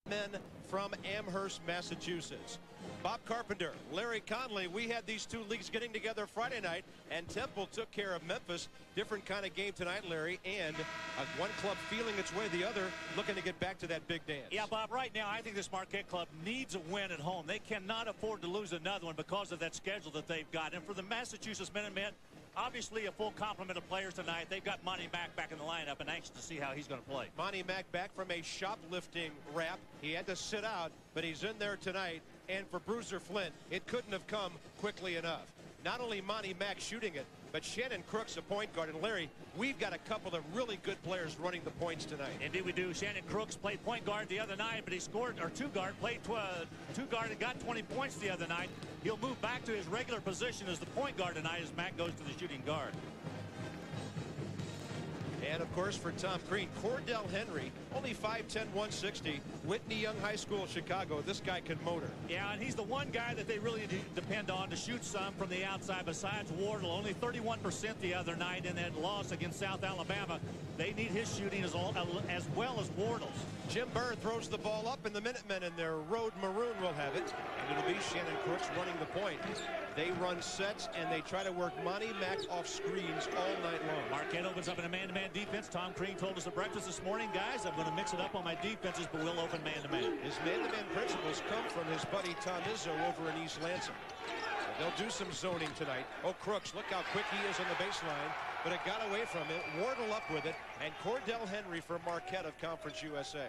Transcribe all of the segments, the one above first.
Men from Amherst, Massachusetts. Bob Carpenter, Larry Conley, we had these two leagues getting together Friday night, and Temple took care of Memphis. Different kind of game tonight, Larry, and one club feeling its way, the other looking to get back to that big dance. Yeah, Bob, right now I think this Marquette club needs a win at home. They cannot afford to lose another one because of that schedule that they've got. And for the Massachusetts Minutemen, obviously a full complement of players tonight. They've got Monty Mack back in the lineup and anxious to see how he's going to play. Monty Mack back from a shoplifting rap. He had to sit out, but he's in there tonight. And for Bruiser Flint, it couldn't have come quickly enough. Not only Monty Mack shooting it, but Shannon Crooks, a point guard. And Larry, we've got a couple of really good players running the points tonight. Indeed we do. Shannon Crooks played point guard the other night, but he scored, or two guard, played two guard and got 20 points the other night. He'll move back to his regular position as the point guard tonight as Mack goes to the shooting guard. And, of course, for Tom Crean, Cordell Henry, only 5'10", 160. Whitney Young High School, Chicago. This guy can motor. Yeah, and he's the one guy that they really depend on to shoot some from the outside besides Wardle. Only 31% the other night in that loss against South Alabama. They need his shooting as well as Wardle's. Jim Burr throws the ball up, and the Minutemen in their road maroon will have it. And it'll be Shannon Crooks running the point. They run sets, and they try to work Monty Mack off screens all night long. Marquette opens up in a man-to-man defense. Tom Crean told us at breakfast this morning, guys, I'm going to mix it up on my defenses, but we'll open man-to-man. His man-to-man principles come from his buddy Tom Izzo over in East Lansing. So they'll do some zoning tonight. Oh, Crooks, look how quick he is on the baseline, but it got away from him. Wardle up with it, and Cordell Henry for Marquette of Conference USA.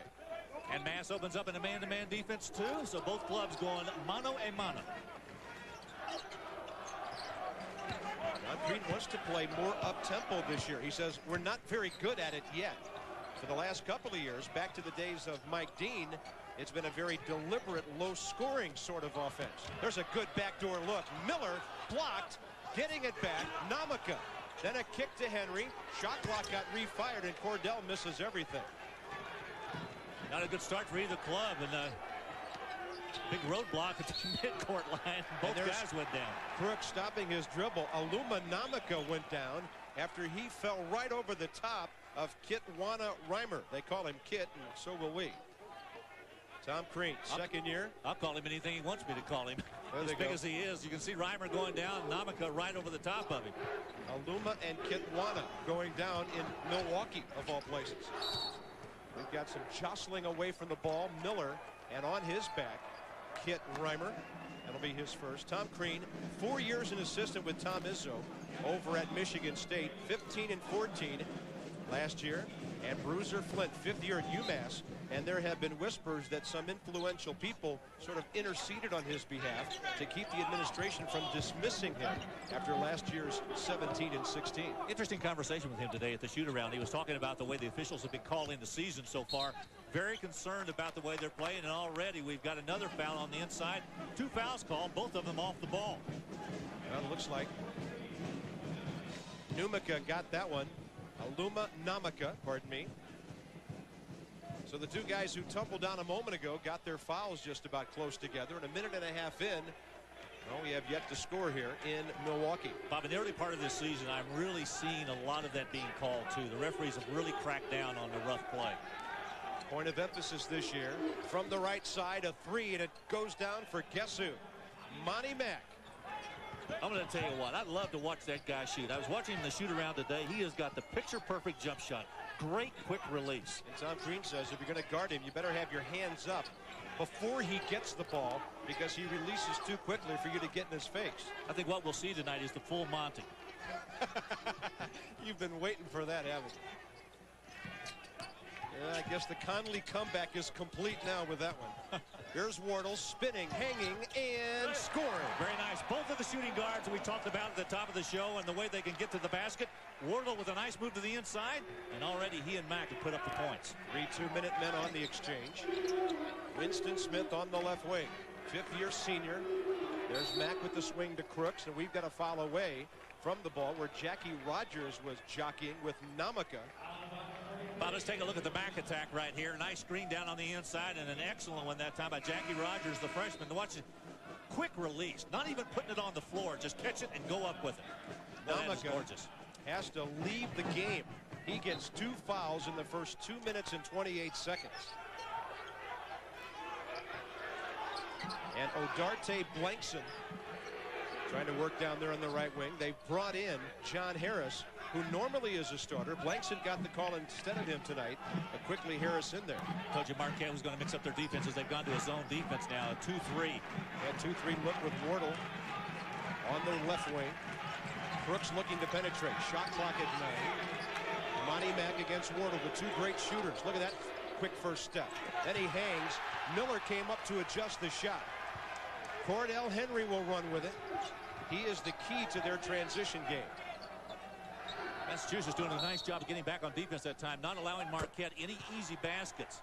And Mass opens up in a man-to-man defense, too, so both clubs going mano-a-mano. John Crean wants to play more up-tempo this year. He says, we're not very good at it yet. For the last couple of years, back to the days of Mike Dean, it's been a very deliberate, low-scoring sort of offense. There's a good backdoor look. Miller blocked, getting it back. Namaka. Then a kick to Henry. Shot clock got refired, and Cordell misses everything. Not a good start for either club, and big roadblock at the midcourt line. Both guys went down. Crooks stopping his dribble. Aluma Namaka went down after he fell right over the top of Kitwana Reimer. They call him Kit, and so will we. Tom Crean, second year. I'll call him anything he wants me to call him. As big as he is, you can see Reimer going down, Namaka right over the top of him. Aluma and Kitwana going down in Milwaukee, of all places. We've got some jostling away from the ball. Miller, and on his back, Kit Reimer. That'll be his first. Tom Crean, 4 years an assistant with Tom Izzo over at Michigan State, 15 and 14 last year. And Bruiser Flint, 5th year at UMass. And there have been whispers that some influential people sort of interceded on his behalf to keep the administration from dismissing him after last year's 17 and 16. Interesting conversation with him today at the shoot-around. He was talking about the way the officials have been calling the season so far. Very concerned about the way they're playing, and already we've got another foul on the inside. 2 fouls called, both of them off the ball. Well, it looks like Numaka got that one. Aluma Namaka, pardon me. So the two guys who tumbled down a moment ago got their fouls just about close together, and a minute and a half in, well, we have yet to score here in Milwaukee. Bob, in the early part of this season, I'm really seeing a lot of that being called, too. The referees have really cracked down on the rough play. Point of emphasis this year. From the right side, a 3, and it goes down for guess who? Monty Mack. I'm going to tell you what, I'd love to watch that guy shoot. I was watching him the shoot-around today. He has got the picture-perfect jump shot. Great quick release. And Tom Crean says if you're going to guard him, you better have your hands up before he gets the ball, because he releases too quickly for you to get in his face. I think what we'll see tonight is the full Monty. You've been waiting for that, haven't you? Yeah, I guess the Conley comeback is complete now with that one. Here's Wardle spinning, hanging, and scoring. Very nice. Both of the shooting guards we talked about at the top of the show and the way they can get to the basket. Wardle with a nice move to the inside, and already he and Mack have put up the points. 3 2-minute men on the exchange. Winston Smith on the left wing. 5th year senior. There's Mack with the swing to Crooks, and we've got a foul away from the ball where Jackie Rogers was jockeying with Namaka. Well, let's take a look at the back attack right here. Nice screen down on the inside, and an excellent one that time by Jackie Rogers, the freshman. Watch it. Quick release. Not even putting it on the floor. Just catch it and go up with it. Well, that is gorgeous. Has to leave the game. He gets 2 fouls in the first 2 minutes and 28 seconds. and Odarte Blankson trying to work down there on the right wing. They've brought in John Harris, who normally is a starter. Blankson got the call instead of him tonight, but quickly Harris in there. Told you Marquette was going to mix up their defenses. They've gone to a zone defense now, a 2-3. Yeah, 2-3 look with Wardle on the left wing. Crooks looking to penetrate. Shot clock at 9. Monty Mack against Wardle, the two great shooters. Look at that quick first step. Then he hangs. Miller came up to adjust the shot. Cordell Henry will run with it. He is the key to their transition game. Massachusetts doing a nice job of getting back on defense that time, not allowing Marquette any easy baskets.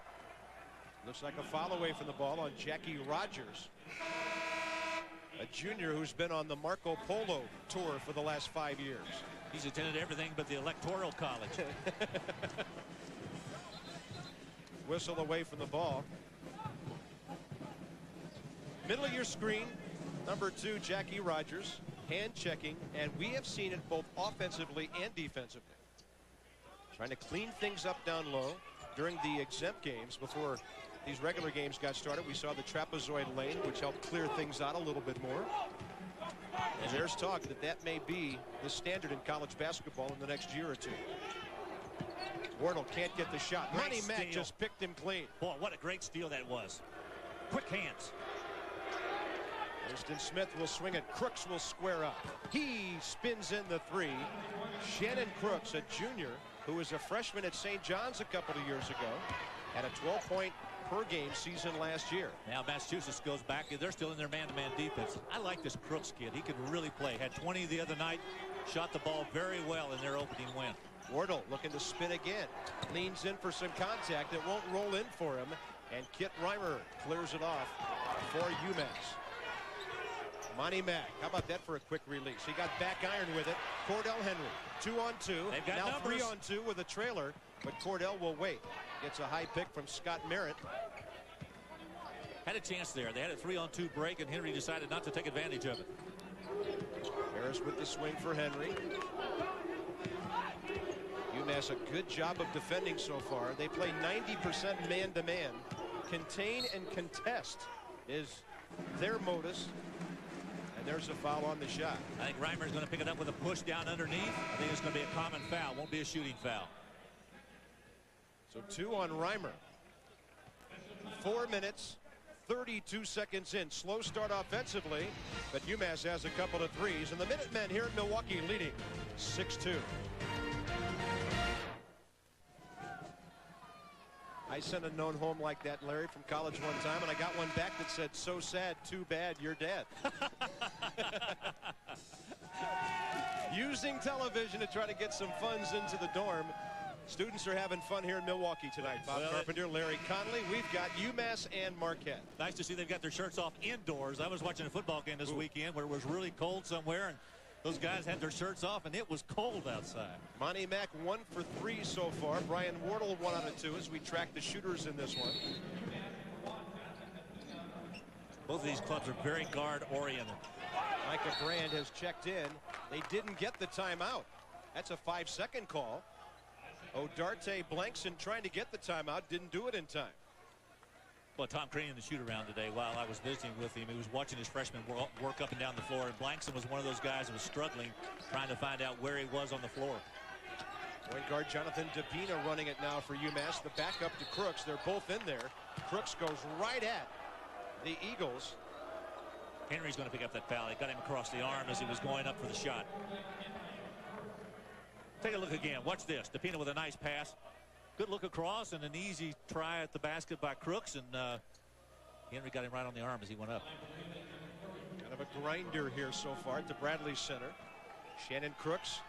Looks like a foul away from the ball on Jackie Rogers, a junior who's been on the Marco Polo tour for the last 5 years. He's attended everything but the Electoral College. Whistle away from the ball. Middle of your screen, number 2, Jackie Rogers, hand checking, and we have seen it both offensively and defensively. Trying to clean things up down low during the exempt games before these regular games got started. We saw the trapezoid lane, which helped clear things out a little bit more. And there's talk that that may be the standard in college basketball in the next year or two. Wardle can't get the shot. Monty Mack just picked him clean. Boy, what a great steal that was. Quick hands. Winston Smith will swing it. Crooks will square up. He spins in the 3. Shannon Crooks, a junior who was a freshman at St. John's a couple of years ago, had a 12-point per game season last year. Now Massachusetts goes back. They're still in their man-to-man defense. I like this Crooks kid. He can really play. Had 20 the other night. Shot the ball very well in their opening win. Wardle looking to spin again. Leans in for some contact. It won't roll in for him. And Kit Reimer clears it off for UMass. Monty Mack, how about that for a quick release? He got back iron with it. Cordell Henry, 2-on-2. They've got now numbers. 3-on-2 with a trailer, but Cordell will wait. Gets a high pick from Scott Merritt. Had a chance there. They had a 3-on-2 break, and Henry decided not to take advantage of it. Harris with the swing for Henry. UMass a good job of defending so far. They play 90% man-to-man. Contain and contest is their modus. And there's a foul on the shot. I think Reimer's going to pick it up with a push down underneath. I think it's going to be a common foul. Won't be a shooting foul. So 2 on Reimer. 4 minutes, 32 seconds in. Slow start offensively, but UMass has a couple of threes. And the Minutemen here in Milwaukee leading 6-2. I sent a note home like that, Larry, from college one time, and I got one back that said, "So sad, too bad, you're dead." Using television to try to get some funds into the dorm. Students are having fun here in Milwaukee tonight. Bob Carpenter, Larry Conley. We've got UMass and Marquette. Nice to see they've got their shirts off indoors. I was watching a football game this weekend where it was really cold somewhere, and those guys had their shirts off, and it was cold outside. Monty Mack 1 for 3 so far. Brian Wardle 1 out of 2 as we track the shooters in this one. Both of these clubs are very guard-oriented. Micah Brand has checked in. They didn't get the timeout. That's a 5-second call. Odarte Blankson trying to get the timeout, didn't do it in time. Well, Tom Crane in the shoot-around today, while I was visiting with him, he was watching his freshmen work up and down the floor, and Blankson was one of those guys who was struggling, trying to find out where he was on the floor. Point guard Jonathan Dabina running it now for UMass. The backup to Crooks. They're both in there. Crooks goes right at the Eagles. Henry's going to pick up that foul. He got him across the arm as he was going up for the shot. Take a look again. Watch this. Dabina with a nice pass. Good look across and an easy try at the basket by Crooks, and Henry got him right on the arm as he went up. Kind of a grinder here so far at the Bradley Center. Shannon Crooks.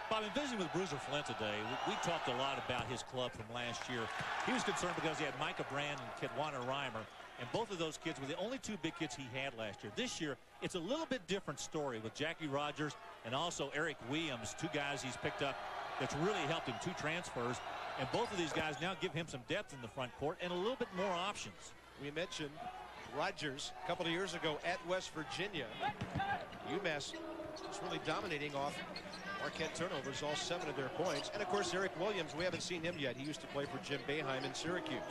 Bob, in visiting with Bruiser Flint today, we talked a lot about his club from last year. He was concerned because he had Micah Brand and Kidwana Reimer, and both of those kids were the only 2 big kids he had last year. This year, it's a little bit different story with Jackie Rogers and also Eric Williams, 2 guys he's picked up that's really helped him, 2 transfers. And both of these guys now give him some depth in the front court and a little bit more options. We mentioned Rogers a couple of years ago at West Virginia. UMass is really dominating off Marquette turnovers, all 7 of their points. And of course, Eric Williams, we haven't seen him yet. He used to play for Jim Boeheim in Syracuse.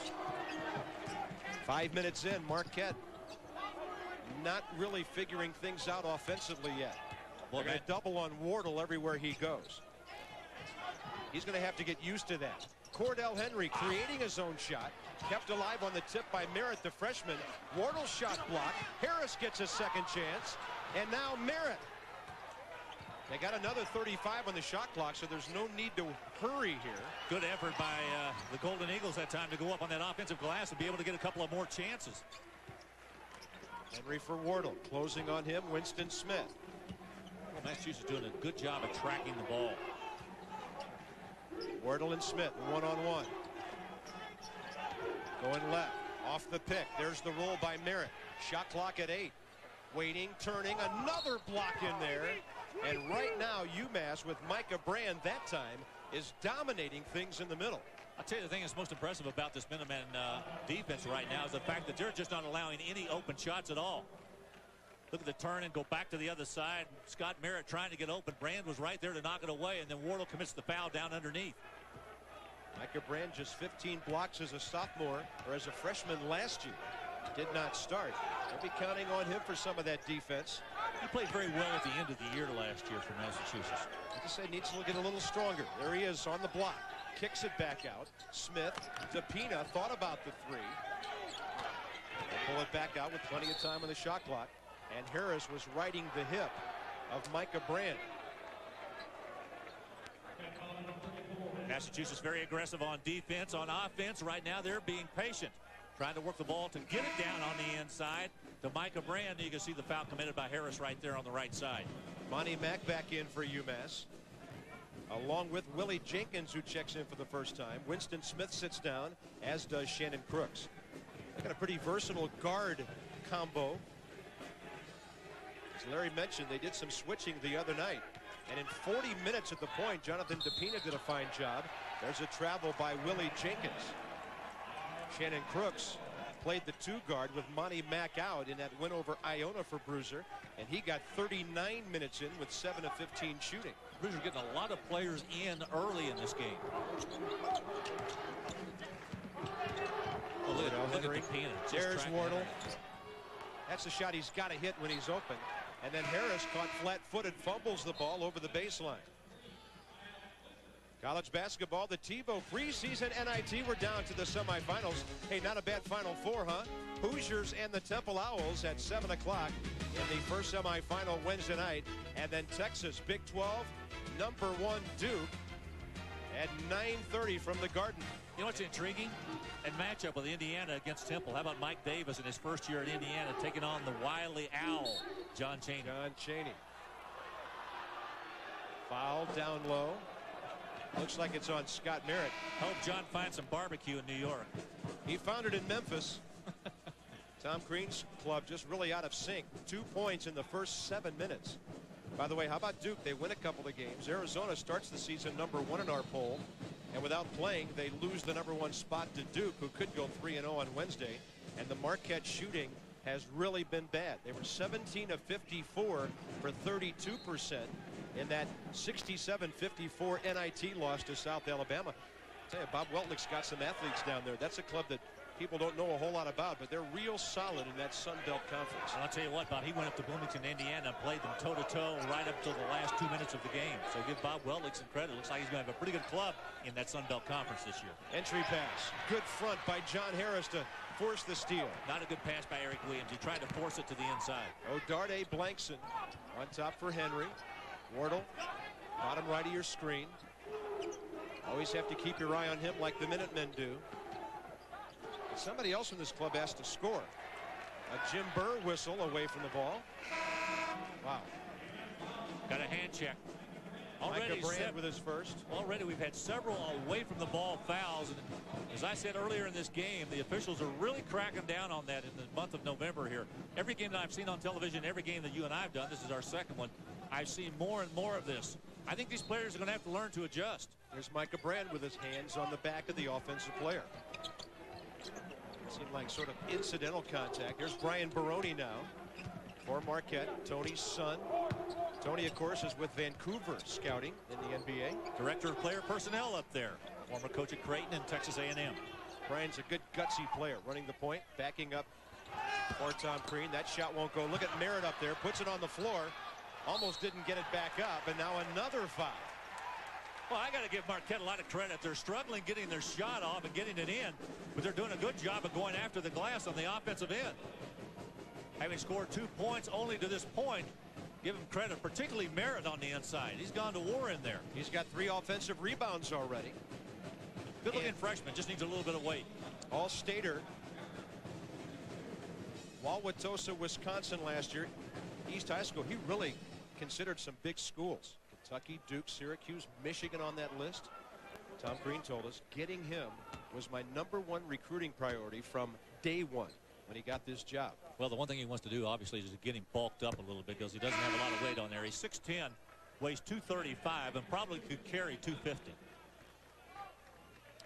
5 minutes in, Marquette not really figuring things out offensively yet. Well, they're going to double on Wardle everywhere he goes. He's going to have to get used to that. Cordell Henry creating his own shot. Kept alive on the tip by Merritt, the freshman. Wardle shot blocked. Harris gets a second chance. And now Merritt. They got another 35 on the shot clock, so there's no need to hurry here. Good effort by the Golden Eagles that time to go up on that offensive glass and be able to get a couple of more chances. Henry for Wardle. Closing on him, Winston Smith. Well, Massachusetts doing a good job of tracking the ball. Wardle and Smith, one-on-one. Going left, off the pick. There's the roll by Merritt. Shot clock at 8. Waiting, turning, another block in there. And right now, UMass with Micah Brand that time is dominating things in the middle. I'll tell you the thing that's most impressive about this Minutemen defense right now is the fact that they're just not allowing any open shots at all. Look at the turn and go back to the other side. Scott Merritt trying to get open. Brand was right there to knock it away, and then Wardle commits the foul down underneath. Micah Brand just 15 blocks as a sophomore or as a freshman last year. Did not start. They'll be counting on him for some of that defense. He played very well at the end of the year last year for Massachusetts. Like I said, needs to get a little stronger. There he is on the block. Kicks it back out. Smith, DePina thought about the three. They'll pull it back out with plenty of time on the shot clock. And Harris was riding the hip of Micah Brand. Massachusetts very aggressive on defense. On offense, right now they're being patient. Trying to work the ball to get it down on the inside to Micah Brand. You can see the foul committed by Harris right there on the right side. Monty Mack back in for UMass, along with Willie Jenkins, who checks in for the first time. Winston Smith sits down, as does Shannon Crooks. They got a pretty versatile guard combo. As Larry mentioned, they did some switching the other night. And in 40 minutes at the point, Jonathan DePina did a fine job. There's a travel by Willie Jenkins. Shannon Crooks played the 2 guard with Monty Mack out in that win over Iona for Bruiser. And he got 39 minutes in with 7 of 15 shooting. Bruiser getting a lot of players in early in this game. Oh, look at DePina. There's Wardle. That's a shot he's got to hit when he's open. And then Harris caught flat-footed, fumbles the ball over the baseline. College basketball, the TiVo preseason NIT, we're down to the semifinals. Hey, not a bad Final Four, huh? Hoosiers and the Temple Owls at 7 o'clock in the first semifinal Wednesday night. And then Texas, Big 12, #1 Duke at 9:30 from the Garden. You know what's intriguing? And matchup with Indiana against Temple. How about Mike Davis in his first year at Indiana taking on the wily owl, John Chaney. John Chaney. Foul down low. Looks like it's on Scott Merritt. Hope John finds some barbecue in New York. He found it in Memphis. Tom Crean's club just really out of sync. 2 points in the first 7 minutes. By the way, how about Duke? They win a couple of games. Arizona starts the season #1 in our poll. And without playing, they lose the #1 spot to Duke, who could go 3-0 on Wednesday. And the Marquette shooting has really been bad. They were 17 of 54 for 32% in that 67-54 NIT loss to South Alabama. I'll tell you, Bob Weltnick's got some athletes down there. That's a club that people don't know a whole lot about, but they're real solid in that Sun Belt Conference. Well, I'll tell you what, Bob, he went up to Bloomington, Indiana, and played them toe-to-toe right up to the last 2 minutes of the game. So give Bob Weltnick some credit. Looks like he's going to have a pretty good club in that Sun Belt Conference this year. Entry pass. Good front by John Harris to force the steal. Not a good pass by Eric Williams. He tried to force it to the inside. O'Darday Blankson on top for Henry. Wardle, bottom right of your screen. Always have to keep your eye on him like the Minutemen do. Somebody else in this club has to score. A Jim Burr whistle away from the ball. Wow. Got a hand check. Micah Brand with his first. Already we've had several away from the ball fouls. And as I said earlier in this game, the officials are really cracking down on that in the month of November here. Every game that I've seen on television, every game that you and I have done, this is our second one, I've seen more and more of this. I think these players are going to have to learn to adjust. There's Micah Brand with his hands on the back of the offensive player. Seemed like sort of incidental contact. There's Brian Baroni now for Marquette, Tony's son. Tony, of course, is with Vancouver scouting in the NBA. Director of player personnel up there. Former coach at Creighton and Texas A&M. Brian's a good gutsy player, running the point, backing up For Tom Crean, that shot won't go. Look at Merritt up there, puts it on the floor. Almost didn't get it back up, and now another foul. Well, I got to give Marquette a lot of credit. They're struggling getting their shot off and getting it in, but they're doing a good job of going after the glass on the offensive end. Having scored 2 points only to this point, give him credit, particularly Merritt on the inside. He's gone to war in there. He's got 3 offensive rebounds already. Good-looking freshman, just needs a little bit of weight. All-stater. Wauwatosa, Wisconsin last year. East High School, he really considered some big schools. Kentucky, Duke, Syracuse, Michigan on that list. Tom Crean told us getting him was my #1 recruiting priority from day one when he got this job. Well, the one thing he wants to do, obviously, is to get him bulked up a little bit because he doesn't have a lot of weight on there. He's 6'10", weighs 235, and probably could carry 250.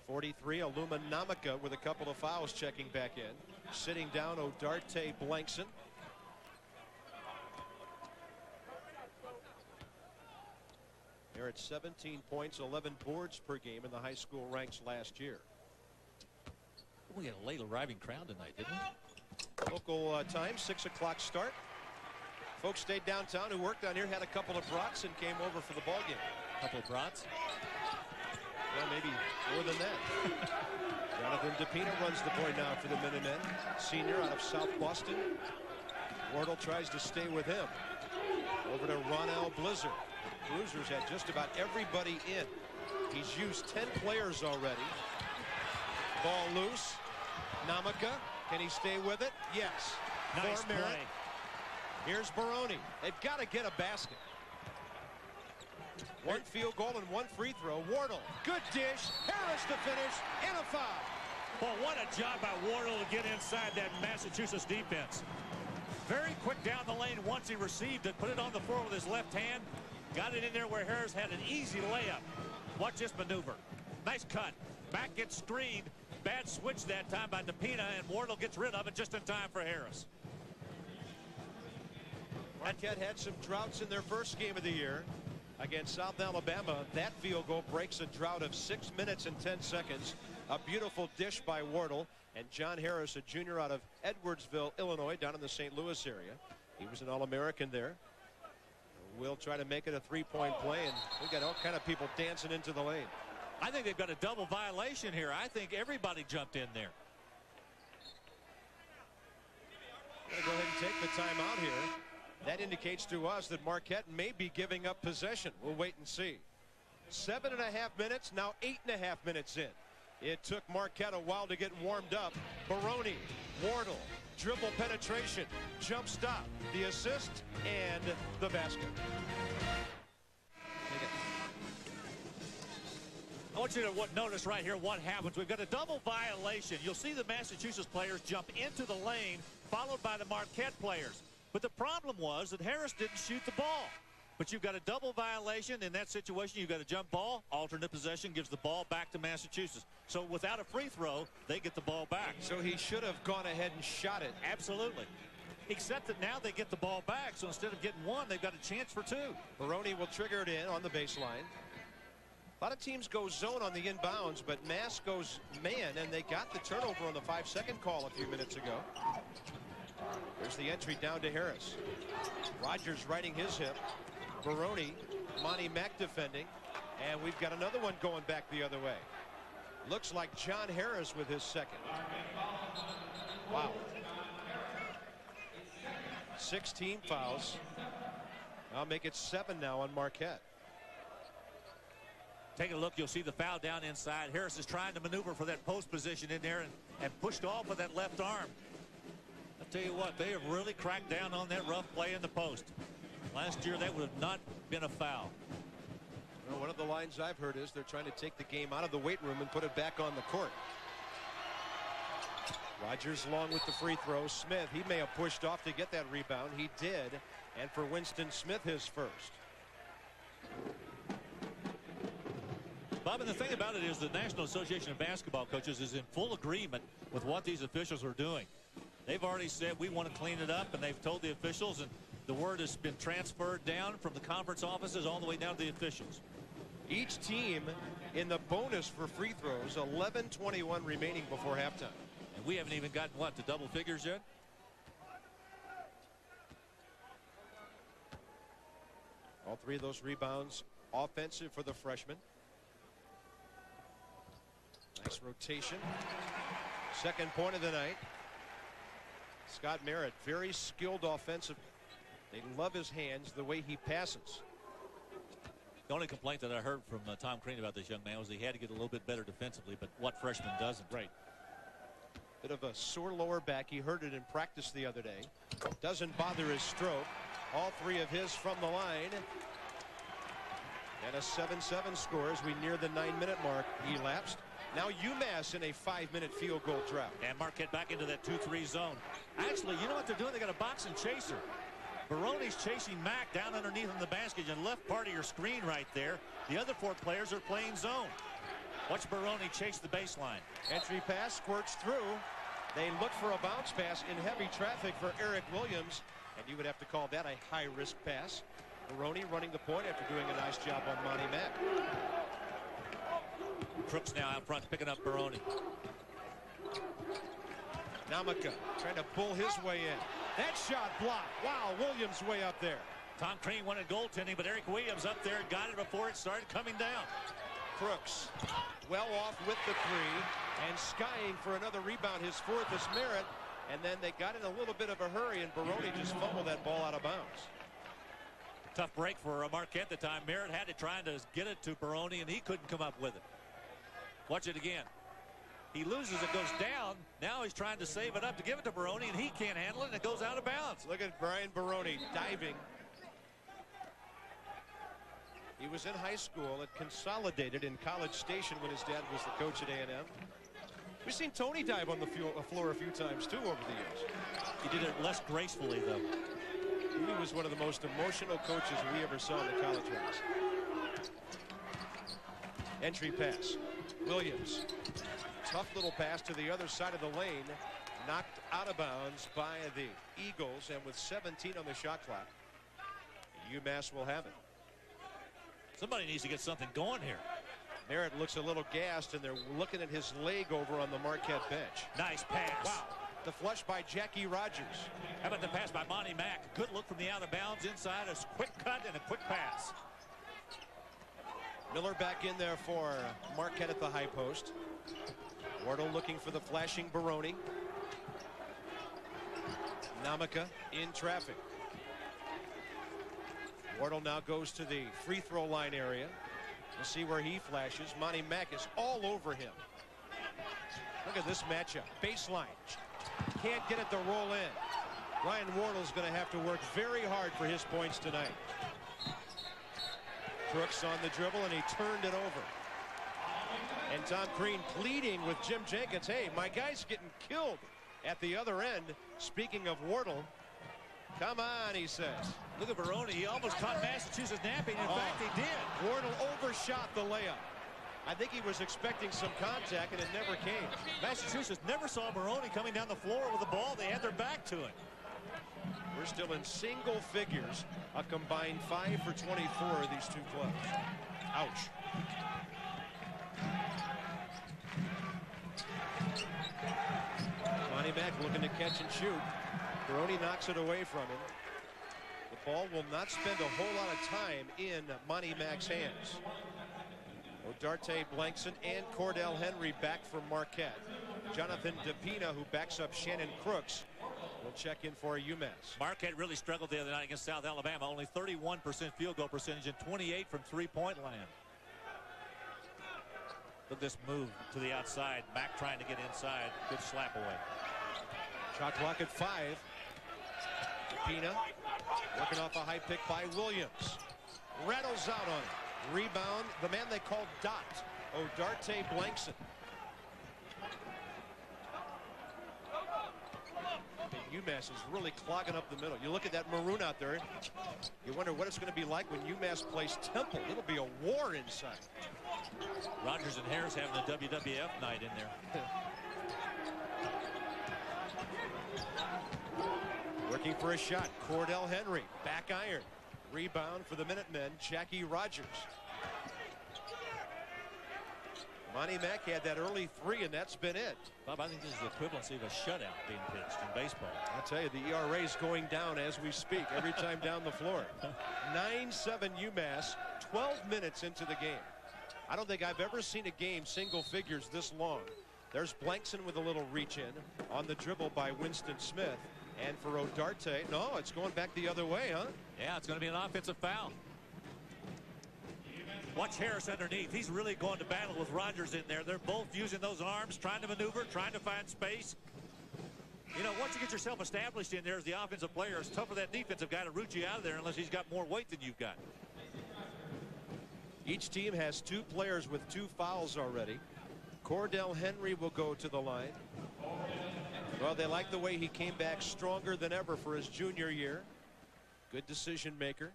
43, Aluma Namaka with a couple of fouls checking back in. Sitting down, Odarte Blankson. They're at 17 points, 11 boards per game in the high school ranks last year. We had a late arriving crowd tonight, didn't we? Local time, 6 o'clock start. Folks stayed downtown who worked down here, had a couple of brats and came over for the ball game. A couple of brats? Well, maybe more than that. Jonathan DePina runs the point now for the Minutemen. Senior out of South Boston. Wardle tries to stay with him. Over to Ronald Blizzard. Cruisers had just about everybody in. He's used 10 players already. Ball loose. Namaka. Can he stay with it? Yes. Nice play. Here's Baroni. They've got to get a basket. 1 field goal and 1 free throw. Wardle. Good dish. Harris to finish. And a foul. Well, what a job by Wardle to get inside that Massachusetts defense. Very quick down the lane once he received it. Put it on the floor with his left hand. Got it in there where Harris had an easy layup. Watch this maneuver. Nice cut. Back gets screened. Bad switch that time by DePina, and Wardle gets rid of it just in time for Harris. Marquette had some droughts in their first game of the year against South Alabama. That field goal breaks a drought of 6 minutes and 10 seconds. A beautiful dish by Wardle. And John Harris, a junior out of Edwardsville, Illinois, down in the St. Louis area. He was an All-American there. We'll try to make it a 3-point play, and we got all kind of people dancing into the lane. I think they've got a double violation here. I think everybody jumped in there. Going to go ahead and take the timeout here. That indicates to us that Marquette may be giving up possession. We'll wait and see. 7.5 minutes, now 8.5 minutes in. It took Marquette a while to get warmed up. Baroni, Wardle, dribble penetration, jump stop, the assist, and the basket. I want you to notice right here what happens. We've got a double violation. You'll see the Massachusetts players jump into the lane, followed by the Marquette players. But the problem was that Harris didn't shoot the ball. But you've got a double violation. In that situation, you've got a jump ball. Alternate possession gives the ball back to Massachusetts. So without a free throw, they get the ball back. So he should have gone ahead and shot it. Absolutely. Except that now they get the ball back. So instead of getting 1, they've got a chance for 2. Baroni will trigger it in on the baseline. A lot of teams go zone on the inbounds, but Mass goes man, and they got the turnover on the 5-second call a few minutes ago. There's the entry down to Harris. Rogers riding his hip. Baroni, Monty Mack defending, and we've got another one going back the other way. Looks like John Harris with his second. Wow. 16 fouls. I'll make it 7 now on Marquette. Take a look. You'll see the foul down inside. Harris is trying to maneuver for that post position in there and pushed off with that left arm. I'll tell you what, they have really cracked down on that rough play in the post. Last year, that would have not been a foul. Well, one of the lines I've heard is they're trying to take the game out of the weight room and put it back on the court. Rogers long with the free throw. Smith, he may have pushed off to get that rebound. He did. And for Winston Smith, his first. Bob, and the thing about it is the National Association of Basketball Coaches is in full agreement with what these officials are doing. They've already said we want to clean it up, and they've told the officials, and the word has been transferred down from the conference offices all the way down to the officials. Each team in the bonus for free throws, 11:21 remaining before halftime. And we haven't even gotten, what, to double figures yet? All three of those rebounds offensive for the freshman. Nice rotation. Second point of the night. Scott Merritt, very skilled offensive. They love his hands, the way he passes. The only complaint that I heard from Tom Crean about this young man was he had to get a little bit better defensively, but what freshman doesn't? Right. Bit of a sore lower back. He heard it in practice the other day. Doesn't bother his stroke. All three of his from the line. And a 7-7 score as we near the 9-minute mark elapsed. Now UMass in a 5-minute field goal drought. And Marquette back into that 2-3 zone. Actually, you know what they're doing? They got a box and chaser. Baroni's chasing Mack down underneath in the basket and left part of your screen right there. The other four players are playing zone. Watch Baroni chase the baseline. Entry pass squirts through. They look for a bounce pass in heavy traffic for Eric Williams, and you would have to call that a high-risk pass. Baroni running the point after doing a nice job on Monty Mack. Crooks now out front picking up Baroni. Namaka trying to pull his way in. That shot blocked. Wow, Williams way up there. Tom Crean wanted goaltending, but Eric Williams up there got it before it started coming down. Crooks well off with the three and skying for another rebound. His fourth is Merritt, and then they got in a little bit of a hurry, and Baroni just fumbled that ball out of bounds. Tough break for Marquette at the time. Merritt had it trying to get it to Baroni, and he couldn't come up with it. Watch it again. He loses, it goes down. Now he's trying to save it up to give it to Baroni, and he can't handle it, and it goes out of bounds. Look at Brian Baroni diving. He was in high school at Consolidated in College Station when his dad was the coach at A&M. We've seen Tony dive on the floor a few times, too, over the years. He did it less gracefully, though. He was one of the most emotional coaches we ever saw in the college ranks. Entry pass. Williams. Tough little pass to the other side of the lane. Knocked out of bounds by the Eagles, and with 17 on the shot clock, UMass will have it. Somebody needs to get something going here. Merritt looks a little gassed, and they're looking at his leg over on the Marquette bench. Nice pass. Wow. The flush by Jackie Rogers. How about the pass by Monty Mack? Good look from the out of bounds inside. A quick cut and a quick pass. Miller back in there for Marquette at the high post. Wardle looking for the flashing Baroni. Namaka in traffic. Wardle now goes to the free throw line area. We'll see where he flashes. Monty Mack is all over him. Look at this matchup. Baseline. Can't get it to roll in. Ryan Wardle's going to have to work very hard for his points tonight. Crooks on the dribble, and he turned it over. And Tom Crean pleading with Jim Jenkins. Hey, my guy's getting killed at the other end. Speaking of Wardle, come on, he says. Look at Baroni. He almost caught Massachusetts napping. In fact, he did. Wardle overshot the layup. I think he was expecting some contact, and it never came. Massachusetts never saw Baroni coming down the floor with the ball. They had their back to it. We're still in single figures. A combined 5 for 24 of these two clubs. Ouch. Monty Mack looking to catch and shoot. Baroni knocks it away from him. The ball will not spend a whole lot of time in Monty Mack's hands. Odarte Blankson and Cordell Henry back from Marquette. Jonathan DePina, who backs up Shannon Crooks, will check in for UMass. Marquette really struggled the other night against South Alabama. Only 31% field goal percentage and 28 from three-point land. Look at this move to the outside. Mack trying to get inside. Good slap away. Shot clock at 5. DePina working off a high pick by Williams. Rattles out on it. Rebound, the man they called Dot, Odarte Blankson. UMass is really clogging up the middle. You look at that maroon out there, you wonder what it's going to be like when UMass plays Temple. It'll be a war inside. Rogers and Harris having a WWF night in there. Working for a shot, Cordell Henry, back iron. Rebound for the Minutemen, Jackie Rogers. Monty Mack had that early 3, and that's been it. Bob, I think this is the equivalency of a shutout being pitched in baseball. I'll tell you, the ERA is going down as we speak, every time down the floor. 9-7 UMass, 12 minutes into the game. I don't think I've ever seen a game single figures this long. There's Blankson with a little reach in on the dribble by Winston Smith. And for Odarte, no, it's going back the other way, huh? Yeah, it's going to be an offensive foul. Watch Harris underneath. He's really going to battle with Rogers in there. They're both using those arms, trying to maneuver, trying to find space. You know, once you get yourself established in there as the offensive player, it's tough for that defensive guy to root you out of there unless he's got more weight than you've got. Each team has 2 players with 2 fouls already. Cordell Henry will go to the line. Well, they like the way he came back stronger than ever for his junior year. Good decision maker.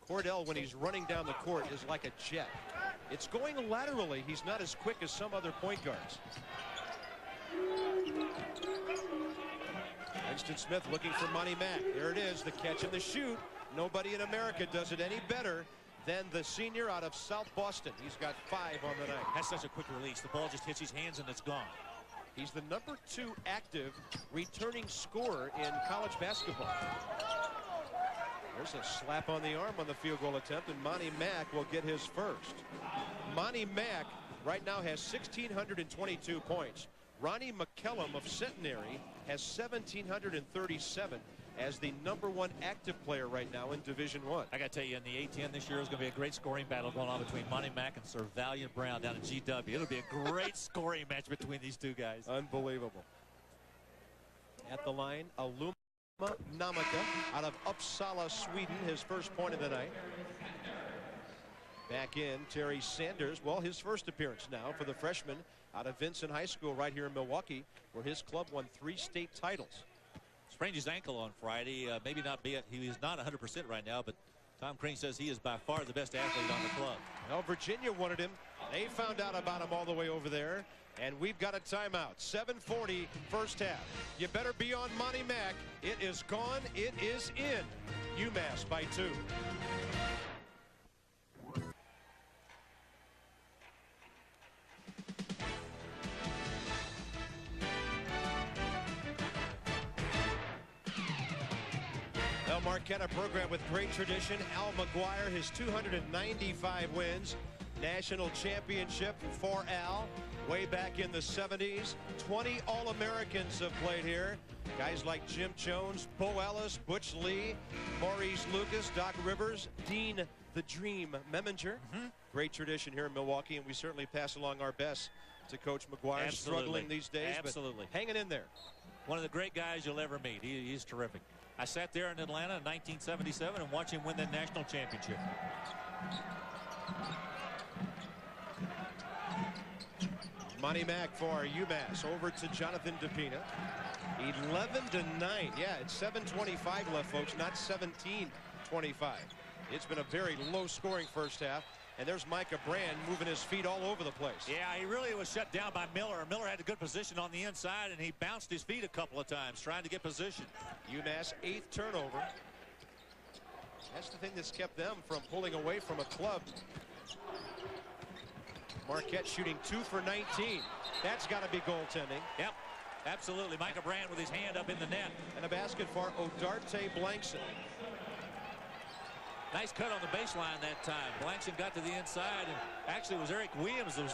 Cordell, when he's running down the court, is like a jet. It's going laterally. He's not as quick as some other point guards. Winston Smith looking for Monty Mack. There it is, the catch and the shoot. Nobody in America does it any better than the senior out of South Boston. He's got 5 on the night. That's such a quick release. The ball just hits his hands and it's gone. He's the #2 active returning scorer in college basketball. There's a slap on the arm on the field goal attempt, and Monty Mack will get his first. Monty Mack right now has 1,622 points. Ronnie McCallum of Centenary has 1,737 as the #1 active player right now in Division I. I got to tell you, in the A-10 this year is going to be a great scoring battle going on between Monty Mack and Sir Valiant Brown down at GW. It'll be a great scoring match between these two guys. Unbelievable. At the line, Aluma Namaka out of Uppsala, Sweden, his first point of the night. Back in, Terry Sanders, well, his first appearance now for the freshman out of Vincent High School right here in Milwaukee, where his club won 3 state titles. Sprained his ankle on Friday. Maybe not be it. He is not 100% right now, but Tom Crean says he is by far the best athlete on the club. Well, Virginia wanted him. They found out about him all the way over there. And we've got a timeout. 7:40 first half. You better be on Monty Mack. It is gone. It is in. UMass by 2. Well, Marquette, a program with great tradition. Al McGuire, his 295 wins. National championship for Al way back in the 70s. 20 All-Americans have played here. Guys like Jim Jones, Bo Ellis, Butch Lee, Maurice Lucas, Doc Rivers, Dean the Dream Meminger. Great tradition here in Milwaukee, and we certainly pass along our best to Coach McGuire. Absolutely. Struggling these days, Absolutely. But hanging in there. One of the great guys you'll ever meet. He's terrific. I sat there in Atlanta in 1977 and watched him win that national championship. Monty Mack for UMass over to Jonathan DePina. 11-9. Yeah, it's 7:25 left, folks, not 17:25. It's been a very low-scoring first half. And there's Micah Brand moving his feet all over the place. Yeah, he really was shut down by Miller. Miller had a good position on the inside, and he bounced his feet a couple of times trying to get position. UMass 8th turnover. That's the thing that's kept them from pulling away from a club. Marquette shooting 2 for 19. That's got to be goaltending. Yep, absolutely. Micah Brand with his hand up in the net. And a basket for Odarte Blankson. Nice cut on the baseline that time. Blankson got to the inside, and actually it was Eric Williams, the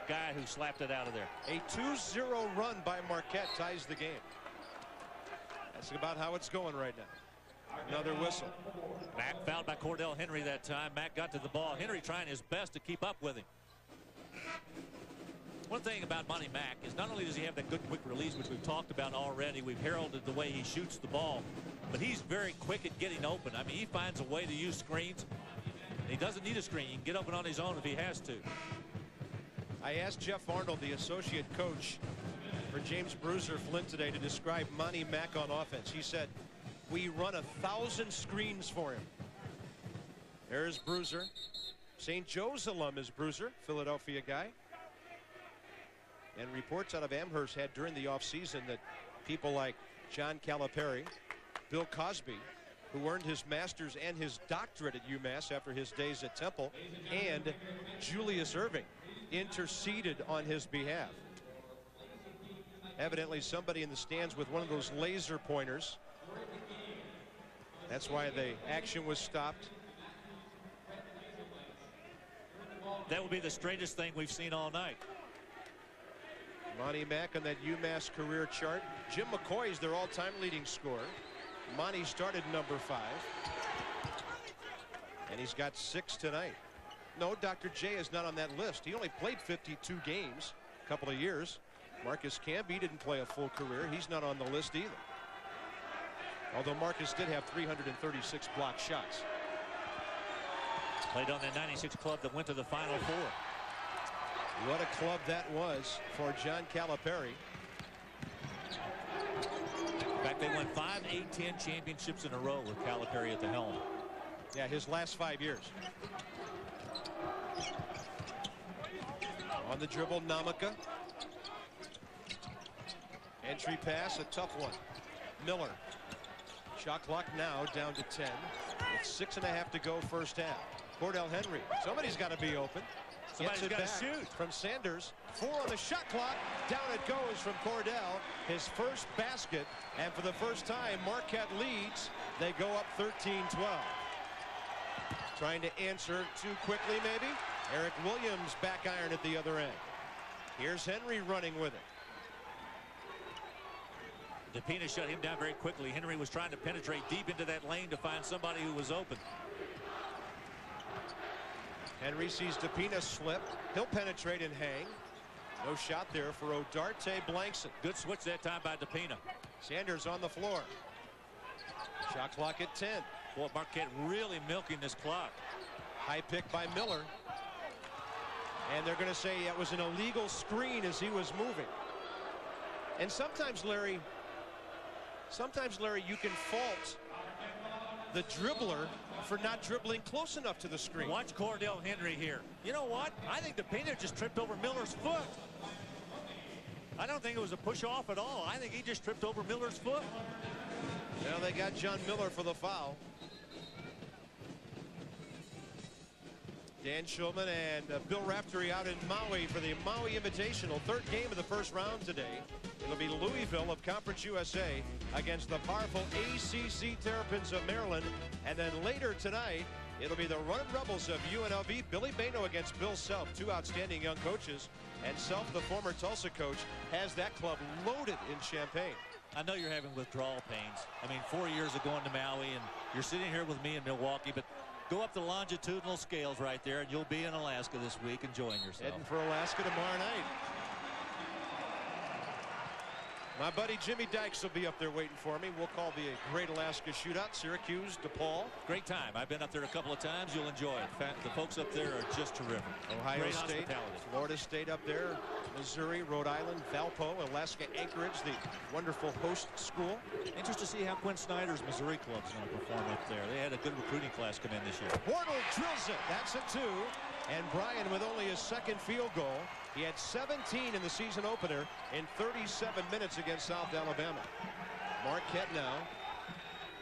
guy who slapped it out of there. A 2-0 run by Marquette ties the game. That's about how it's going right now. Another whistle. Mack fouled by Cordell Henry that time. Mack got to the ball. Henry trying his best to keep up with him. One thing about Monty Mack is not only does he have that good quick release, which we've talked about already, we've heralded the way he shoots the ball, but he's very quick at getting open. I mean, he finds a way to use screens. He doesn't need a screen. He can get open on his own if he has to. I asked Jeff Arnold, the associate coach for James Bruiser Flint today, to describe Monty Mack on offense. He said, we run 1,000 screens for him. There's Bruiser. St. Joe's alum is Bruiser, Philadelphia guy. And reports out of Amherst had during the offseason that people like John Calipari, Bill Cosby, who earned his master's and his doctorate at UMass after his days at Temple, and Julius Erving interceded on his behalf. Evidently somebody in the stands with one of those laser pointers. That's why the action was stopped. That would be the straightest thing we've seen all night. Monty Mack on that UMass career chart. Jim McCoy is their all-time leading scorer. Monty started number 5. And he's got 6 tonight. No, Dr. J is not on that list. He only played 52 games a couple of years. Marcus Camby didn't play a full career. He's not on the list either. Although Marcus did have 336 blocked shots. Played on that 96 club that went to the Final Four. What a club that was for John Calipari. In fact, they won 5, 8, 10 championships in a row with Calipari at the helm. Yeah, his last 5 years. On the dribble, Namaka. Entry pass, a tough one. Miller. Shot clock now down to 10. With 6.5 to go first half. Cordell Henry. Somebody's got to be open. Somebody's got to shoot. From Sanders. 4 on the shot clock. Down it goes from Cordell. His first basket. And for the first time, Marquette leads. They go up 13-12. Trying to answer too quickly, maybe. Eric Williams back iron at the other end. Here's Henry running with it. DePina shut him down very quickly. Henry was trying to penetrate deep into that lane to find somebody who was open. Henry sees DePina slip. He'll penetrate and hang. No shot there for Odarte Blankson. Good switch that time by DePina. Sanders on the floor. Shot clock at 10. Boy, Marquette really milking this clock. High pick by Miller. And they're going to say it was an illegal screen as he was moving. And sometimes, Larry, you can fault the dribbler for not dribbling close enough to the screen. Watch Cordell Henry here. You know what? I think DePina just tripped over Miller's foot. I don't think it was a push off at all. I think he just tripped over Miller's foot. Well, they got John Miller for the foul. Dan Shulman and Bill Raftery out in Maui for the Maui Invitational. Third game of the first round today. It'll be Louisville of Conference USA against the powerful ACC Terrapins of Maryland. And then later tonight, it'll be the Runnin' Rebels of UNLV. Billy Bano against Bill Self, 2 outstanding young coaches. And Self, the former Tulsa coach, has that club loaded in Champaign. I know you're having withdrawal pains. I mean, 4 years of going to Maui, and you're sitting here with me in Milwaukee, but go up the longitudinal scales right there, and you'll be in Alaska this week enjoying yourself. Heading for Alaska tomorrow night. My buddy Jimmy Dykes will be up there waiting for me. We'll call the Great Alaska Shootout. Syracuse, DePaul. Great time. I've been up there a couple of times. You'll enjoy it. In fact, the folks up there are just terrific. Ohio Great State, Florida State up there, Missouri, Rhode Island, Valpo, Alaska Anchorage, the wonderful host school. Interested to see how Quinn Snyder's Missouri club's going to perform up there. They had a good recruiting class come in this year. Wardle drills it. That's a 2. And Bryan with only his second field goal. He had 17 in the season opener in 37 minutes against South Alabama. Marquette now.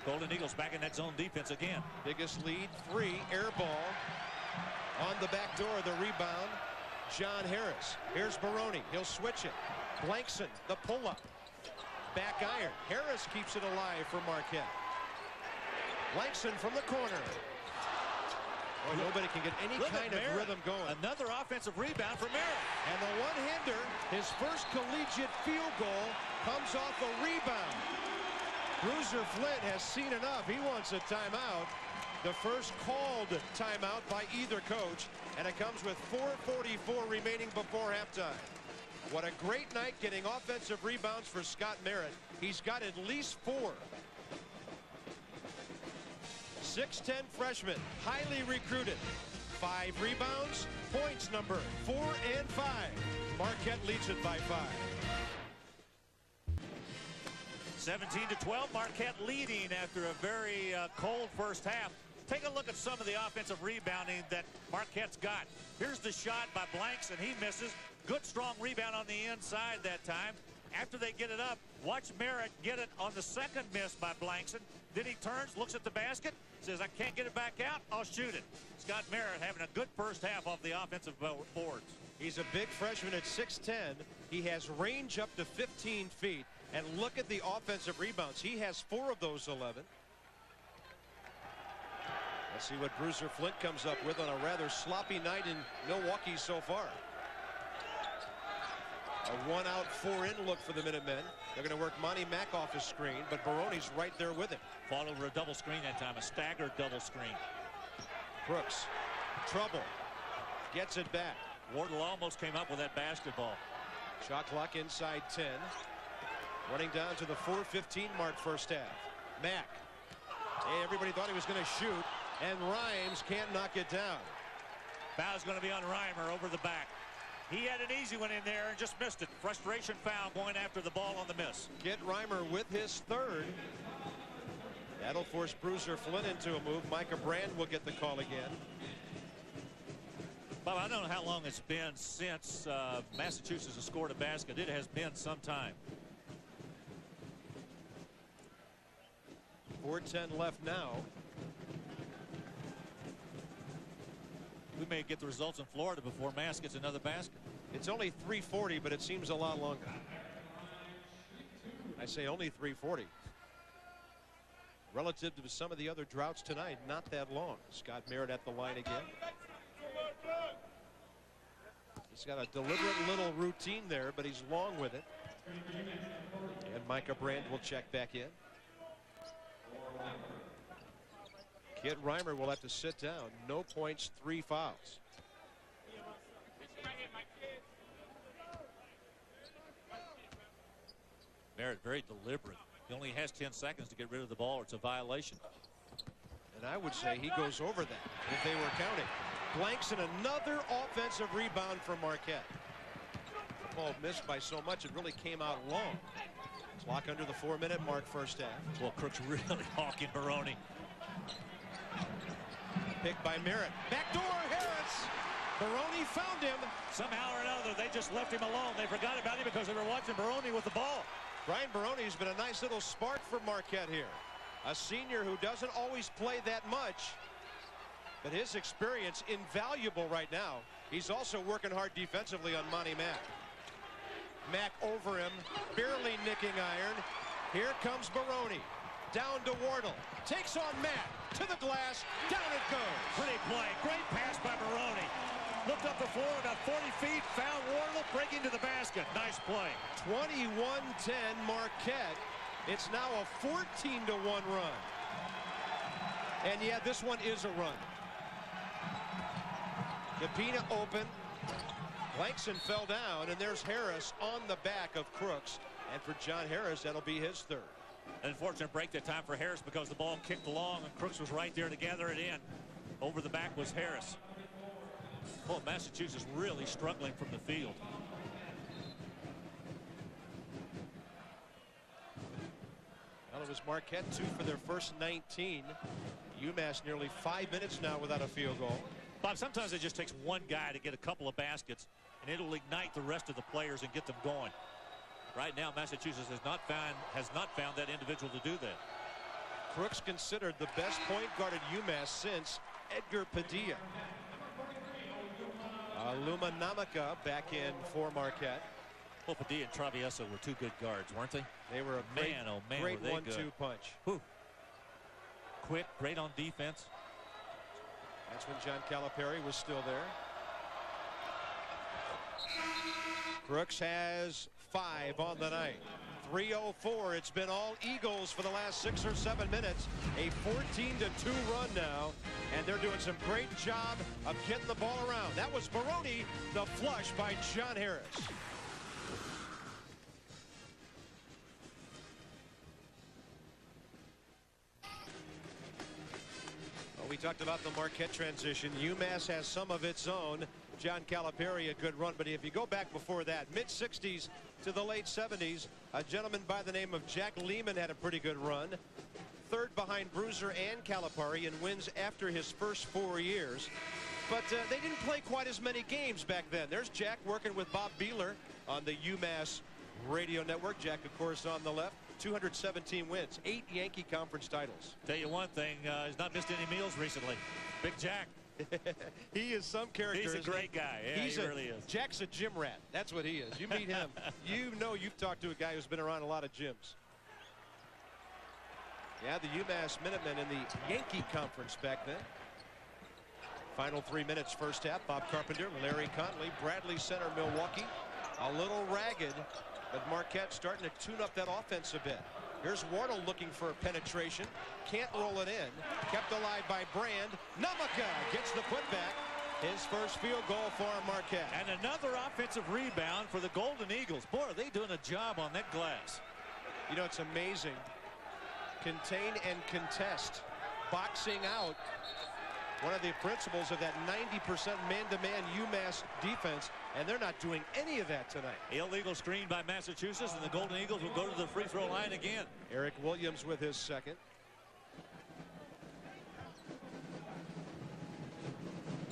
Golden Eagles back in that zone defense again. Biggest lead, 3, air ball. On the back door, the rebound, John Harris. Here's Baroni. He'll switch it. Blankson, the pull-up. Back iron. Harris keeps it alive for Marquette. Blankson from the corner. Boy, nobody can get any kind of rhythm going. Another offensive rebound for Merritt. And the one-hander, his first collegiate field goal, comes off a rebound. Bruiser Flint has seen enough. He wants a timeout. The first called timeout by either coach. And it comes with 4:44 remaining before halftime. What a great night getting offensive rebounds for Scott Merritt. He's got at least 4. 6'10" freshman, highly recruited. 5 rebounds, points number 4 and 5. Marquette leads it by 5. 17-12, Marquette leading after a very cold first half. Take a look at some of the offensive rebounding that Marquette's got. Here's the shot by Blanks, and he misses. Good strong rebound on the inside that time. after they get it up, watch Merritt get it on the second miss by Blankson. Then he turns, looks at the basket, says, I can't get it back out, I'll shoot it. Scott Merritt having a good first half off the offensive boards. He's a big freshman at 6'10". He has range up to 15 feet. And look at the offensive rebounds. He has 4 of those 11. Let's see what Bruiser Flint comes up with on a rather sloppy night in Milwaukee so far. A 1-out, 4-in look for the Minutemen. They're going to work Monty Mack off his screen, but Baroni's right there with him. Fought over a double screen that time, a staggered double screen. Brooks, trouble, gets it back. Wardle almost came up with that basketball. Shot clock inside 10. Running down to the 4:15 mark first half. Mack. Hey, everybody thought he was going to shoot, and Rhymes can't knock it down. Foul's going to be on Reimer over the back. He had an easy one in there and just missed it. Frustration foul going after the ball on the miss. Get Reimer with his third. That'll force Bruiser Flint into a move. Micah Brand will get the call again. Bob, I don't know how long it's been since Massachusetts has scored a basket. It has been some time. 4:10 left now. We may get the results in Florida before Mass gets another basket. It's only 3:40, but it seems a lot longer. I say only 3:40. Relative to some of the other droughts tonight, not that long. Scott Merritt at the line again. He's got a deliberate little routine there, but he's long with it. And Micah Brand will check back in. Kid Reimer will have to sit down. No points, 3 fouls. Merritt very deliberate. He only has 10 seconds to get rid of the ball, or it's a violation. And I would say he goes over that if they were counting. Blankson, another offensive rebound for Marquette. The ball missed by so much it really came out long. Clock under the 4-minute mark first half. Well, Crook's really hawking Baroni. Picked by Merritt. Backdoor Harris. Baroni found him. Somehow or another, they just left him alone. They forgot about him because they were watching Baroni with the ball. Brian Baroni's been a nice little spark for Marquette here. A senior who doesn't always play that much, but his experience invaluable right now. He's also working hard defensively on Monty Mack. Mack over him, barely nicking iron. Here comes Baroni. Down to Wardle. Takes on Mack. To the glass. Down it goes. Pretty play. Great pass by Baroni. Looked up the floor about 40 feet. Found Wardle breaking to the basket. Nice play. 21-10 Marquette. It's now a 14-1 run. And yeah, this one is a run. Capina open. Blankson fell down, and there's Harris on the back of Crooks. And for John Harris, that'll be his third. An unfortunate break that time for Harris because the ball kicked along and Crooks was right there to gather it in. Over the back was Harris. Well, Massachusetts really struggling from the field. Well, it was Marquette 2 for their first 19. UMass nearly 5 minutes now without a field goal. Bob, sometimes it just takes one guy to get a couple of baskets, and it'll ignite the rest of the players and get them going. Right now, Massachusetts has not found that individual to do that. Crooks considered the best point guard at UMass since Edgar Padilla. Luma Namaka back in for Marquette. Well, Padilla and Travieso were two good guards, weren't they? They were a great 1-2 punch. Whew. Quick, great on defense. That's when John Calipari was still there. Crooks has 5 on the night. 3:04. It's been all Eagles for the last 6 or 7 minutes. A 14-2 run now, and they're doing some great job of getting the ball around. That was Baroni, the flush by John Harris. Well, we talked about the Marquette transition. UMass has some of its own. John Calipari, a good run, but if you go back before that, mid-60s to the late 70s, a gentleman by the name of Jack Lehman had a pretty good run. Third behind Bruiser and Calipari, and wins after his first 4 years. But they didn't play quite as many games back then. There's Jack working with Bob Beeler on the UMass Radio Network. Jack, of course, on the left. 217 wins, 8 Yankee Conference titles. Tell you one thing, he's not missed any meals recently. Big Jack. He is some character. He's a great guy. Yeah, he really is. Jack's a gym rat. That's what he is. You meet him, you know you've talked to a guy who's been around a lot of gyms. Yeah, the UMass Minutemen in the Yankee Conference back then. Final 3 minutes, first half. Bob Carpenter, Larry Conley, Bradley center, Milwaukee. A little ragged, but Marquette starting to tune up that offense a bit. Here's Wardle looking for a penetration. Can't roll it in. Kept alive by Brand. Namaka gets the putback. His first field goal for Marquette. And another offensive rebound for the Golden Eagles. Boy, are they doing a job on that glass. You know, it's amazing. Contain and contest. Boxing out. One of the principles of that 90% man-to-man UMass defense, and they're not doing any of that tonight. Illegal screen by Massachusetts, and the Golden Eagles will go to the free throw line again. Eric Williams with his second.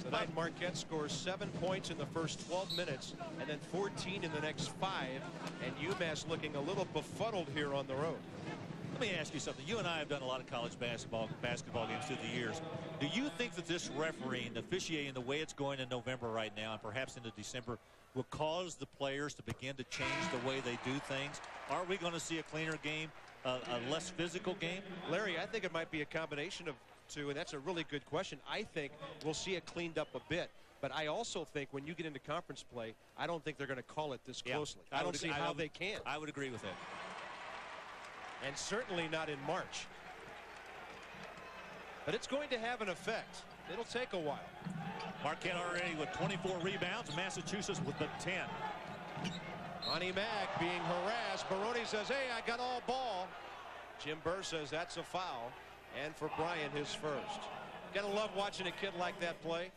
Tonight, Marquette scores 7 points in the first 12 minutes, and then 14 in the next 5, and UMass looking a little befuddled here on the road. Let me ask you something. You and I have done a lot of college basketball games through the years. Do you think that this refereeing, officiating the way it's going in November right now and perhaps into December will cause the players to begin to change the way they do things? Are we going to see a cleaner game, a less physical game? Larry, I think it might be a combination of two, and that's a really good question. I think we'll see it cleaned up a bit. But I also think when you get into conference play, I don't think they're going to call it this closely. I don't see how they can. I would agree with that. And certainly not in March. But it's going to have an effect. It'll take a while. Marquette already with 24 rebounds. Massachusetts with the 10. Monty Mack being harassed. Baroni says, hey, I got all ball. Jim Burr says that's a foul. And for Bryant, his first. Gotta love watching a kid like that play.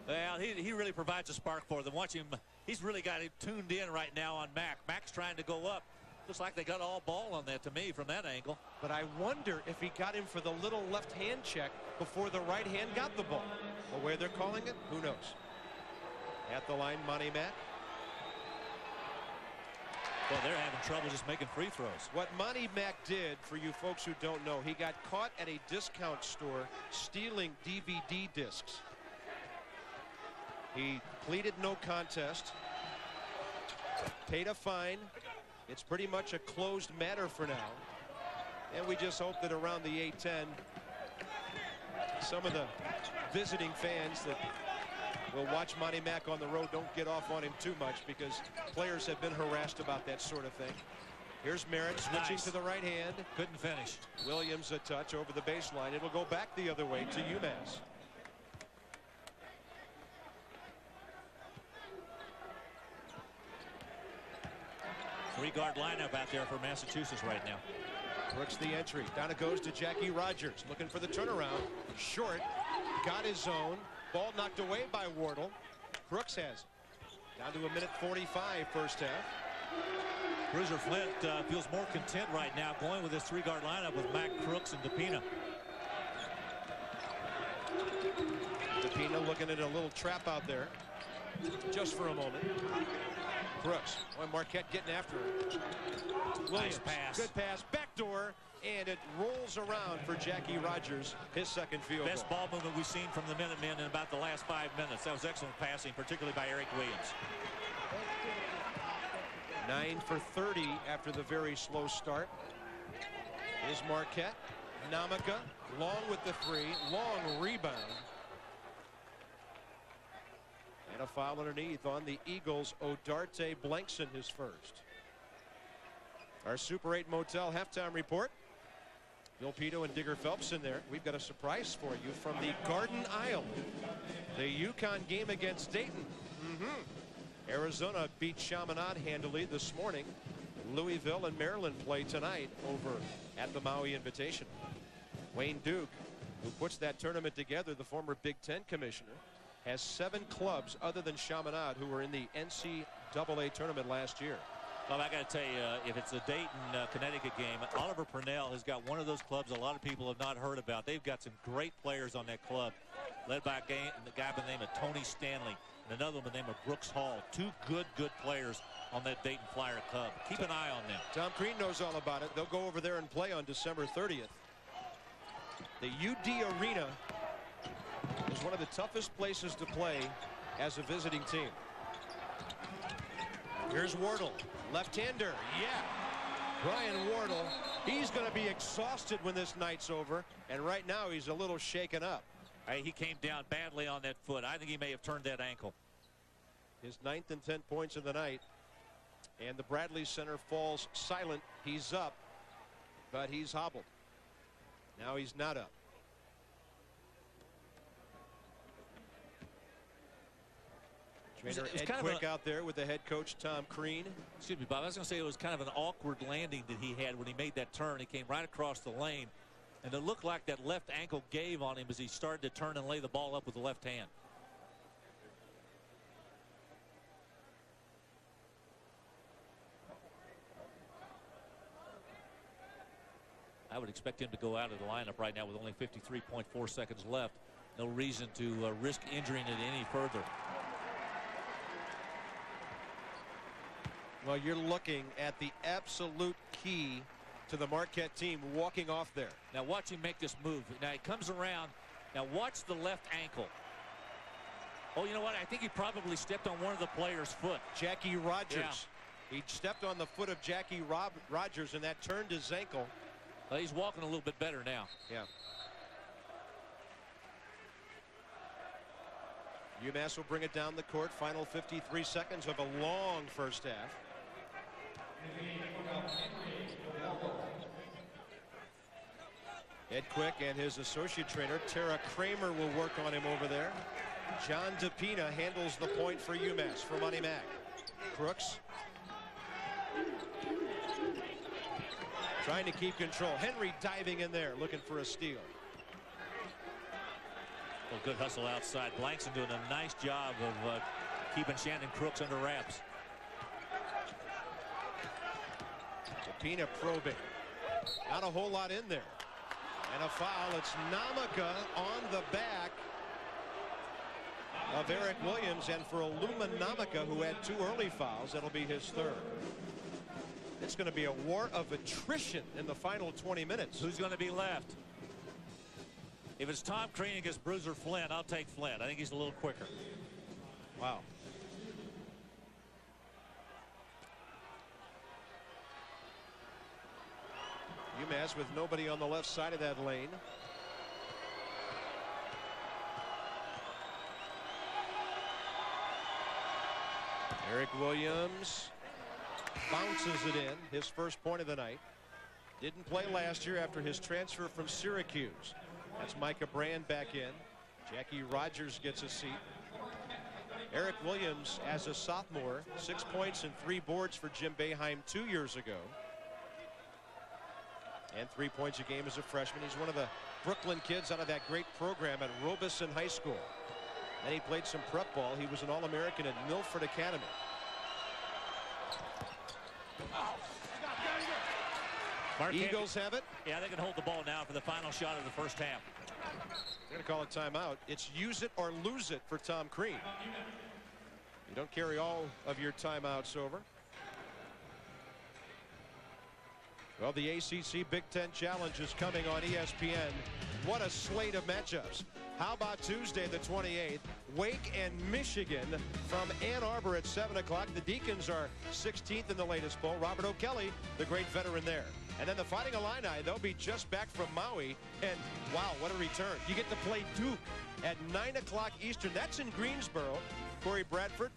Well, he really provides a spark for them. Watch him. He's really got him tuned in right now on Mack. Mack's trying to go up. Looks like they got all ball on that to me from that angle. But I wonder if he got him for the little left hand check before the right hand got the ball. The way they're calling it, who knows? At the line, Monty Mack. Well, they're having trouble just making free throws. What Monty Mack did, for you folks who don't know, he got caught at a discount store stealing DVD discs. He pleaded no contest, paid a fine. It's pretty much a closed matter for now. And we just hope that around the 8-10, some of the visiting fans that will watch Monty Mack on the road don't get off on him too much, because players have been harassed about that sort of thing. Here's Merritt switching to the right hand. Couldn't finish. Williams a touch over the baseline. It'll go back the other way to UMass. Three-guard lineup out there for Massachusetts right now. Brooks the entry. Down it goes to Jackie Rogers. Looking for the turnaround. Short. Got his own. Ball knocked away by Wardle. Brooks has it. Down to 1:45 first half. Bruiser Flint feels more content right now going with his three-guard lineup with Mack, Crooks, and DePina. DePina looking at a little trap out there. Just for a moment. Brooks. Boy, Marquette getting after him. Williams, nice pass. Good pass. Backdoor. And it rolls around for Jackie Rogers. His second field Best goal. ball movement we've seen from the Minutemen in about the last 5 minutes. That was excellent passing, particularly by Eric Williams. 9 for 30 after the very slow start. Is Marquette. Namaka long with the three. Long rebound. And a foul underneath on the Eagles. Odarte Blankson his first. Our Super 8 Motel halftime report. Bill Pito and Digger Phelps in there. We've got a surprise for you from the Garden Isle. The UConn game against Dayton. Arizona beat Chaminade handily this morning. Louisville and Maryland play tonight over at the Maui Invitation. Wayne Duke, who puts that tournament together, the former Big Ten commissioner, has 7 clubs other than Chaminade who were in the NCAA tournament last year. Well, I got to tell you, if it's a Dayton, Connecticut game, Oliver Purnell has got one of those clubs a lot of people have not heard about. They've got some great players on that club, led by a guy by the name of Tony Stanley. and another one by the name of Brooks Hall. Two good players on that Dayton Flyer Cub. Keep an eye on them. Tom Crean knows all about it. They'll go over there and play on December 30th. The UD Arena is one of the toughest places to play as a visiting team. Here's Wardle, left-hander. Yeah, Brian Wardle. He's going to be exhausted when this night's over, and right now he's a little shaken up. Hey, he came down badly on that foot. I think he may have turned that ankle. His 9th and 10th points of the night, and the Bradley center falls silent. He's up, but he's hobbled. Now he's not up. Trainer Ed Quick out there with the head coach Tom Crean. Excuse me, Bob. I was going to say it was kind of an awkward landing that he had when he made that turn. He came right across the lane, and it looked like that left ankle gave on him as he started to turn and lay the ball up with the left hand. I would expect him to go out of the lineup right now with only 53.4 seconds left. No reason to risk injuring it any further. Well, you're looking at the absolute key to the Marquette team walking off there. Now watch him make this move. Now he comes around. Now watch the left ankle. Oh, you know what? I think he probably stepped on one of the players' foot. Jackie Rogers. Yeah. He stepped on the foot of Jackie Rogers, and that turned his ankle. Well, he's walking a little bit better now. Yeah. UMass will bring it down the court. Final 53 seconds of a long first half. Ed Quick and his associate trainer Tara Kramer will work on him over there. John DePina handles the point for UMass for Money Mac. Crooks trying to keep control. Henry diving in there looking for a steal. Well, good hustle outside. Blankson doing a nice job of keeping Shannon Crooks under wraps. DePina probing. Not a whole lot in there. And a foul. It's Namaka on the back of Eric Williams, and for Aluma Namaka, who had 2 early fouls, that'll be his 3rd. It's going to be a war of attrition in the final 20 minutes. Who's going to be left? If it's Tom Crean against Bruiser Flynn, I'll take Flynn. I think he's a little quicker. Wow. UMass with nobody on the left side of that lane. Eric Williams bounces it in. His first point of the night. Didn't play last year after his transfer from Syracuse. That's Micah Brand back in. Jackie Rogers gets a seat. Eric Williams as a sophomore, 6 points and 3 boards for Jim Boeheim 2 years ago. And 3 points a game as a freshman. He's one of the Brooklyn kids out of that great program at Robeson High School. Then he played some prep ball. He was an All-American at Milford Academy. Marquette, Eagles have it. Yeah, they can hold the ball now for the final shot of the first half. They're going to call a timeout. It's use it or lose it for Tom Crean. You don't carry all of your timeouts over. Well, the ACC Big Ten Challenge is coming on ESPN. What a slate of matchups. How about Tuesday the 28th? Wake and Michigan from Ann Arbor at 7 o'clock. The Deacons are 16th in the latest poll. Robert O'Kelly, the great veteran there. And then the Fighting Illini, they'll be just back from Maui. And wow, what a return. You get to play Duke at 9 o'clock Eastern. That's in Greensboro. Corey Bradford,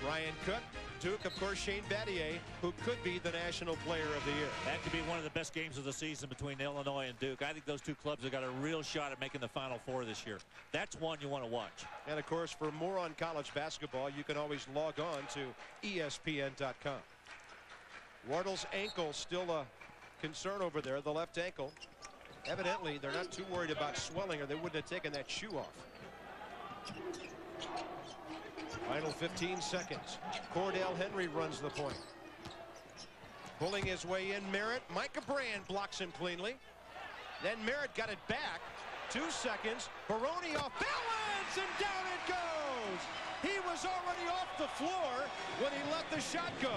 Ryan Cook, Duke, of course, Shane Battier, who could be the National Player of the Year. That could be one of the best games of the season between Illinois and Duke. I think those two clubs have got a real shot at making the Final Four this year. That's one you want to watch. And, of course, for more on college basketball, you can always log on to ESPN.com. Wardle's ankle still a concern over there, the left ankle. Evidently, they're not too worried about swelling, or they wouldn't have taken that shoe off. Final 15 seconds. Cordell Henry runs the point. Pulling his way in, Merritt. Micah Brand blocks him cleanly. Then Merritt got it back. 2 seconds. Baroni off balance, and down it goes. He was already off the floor when he let the shot go.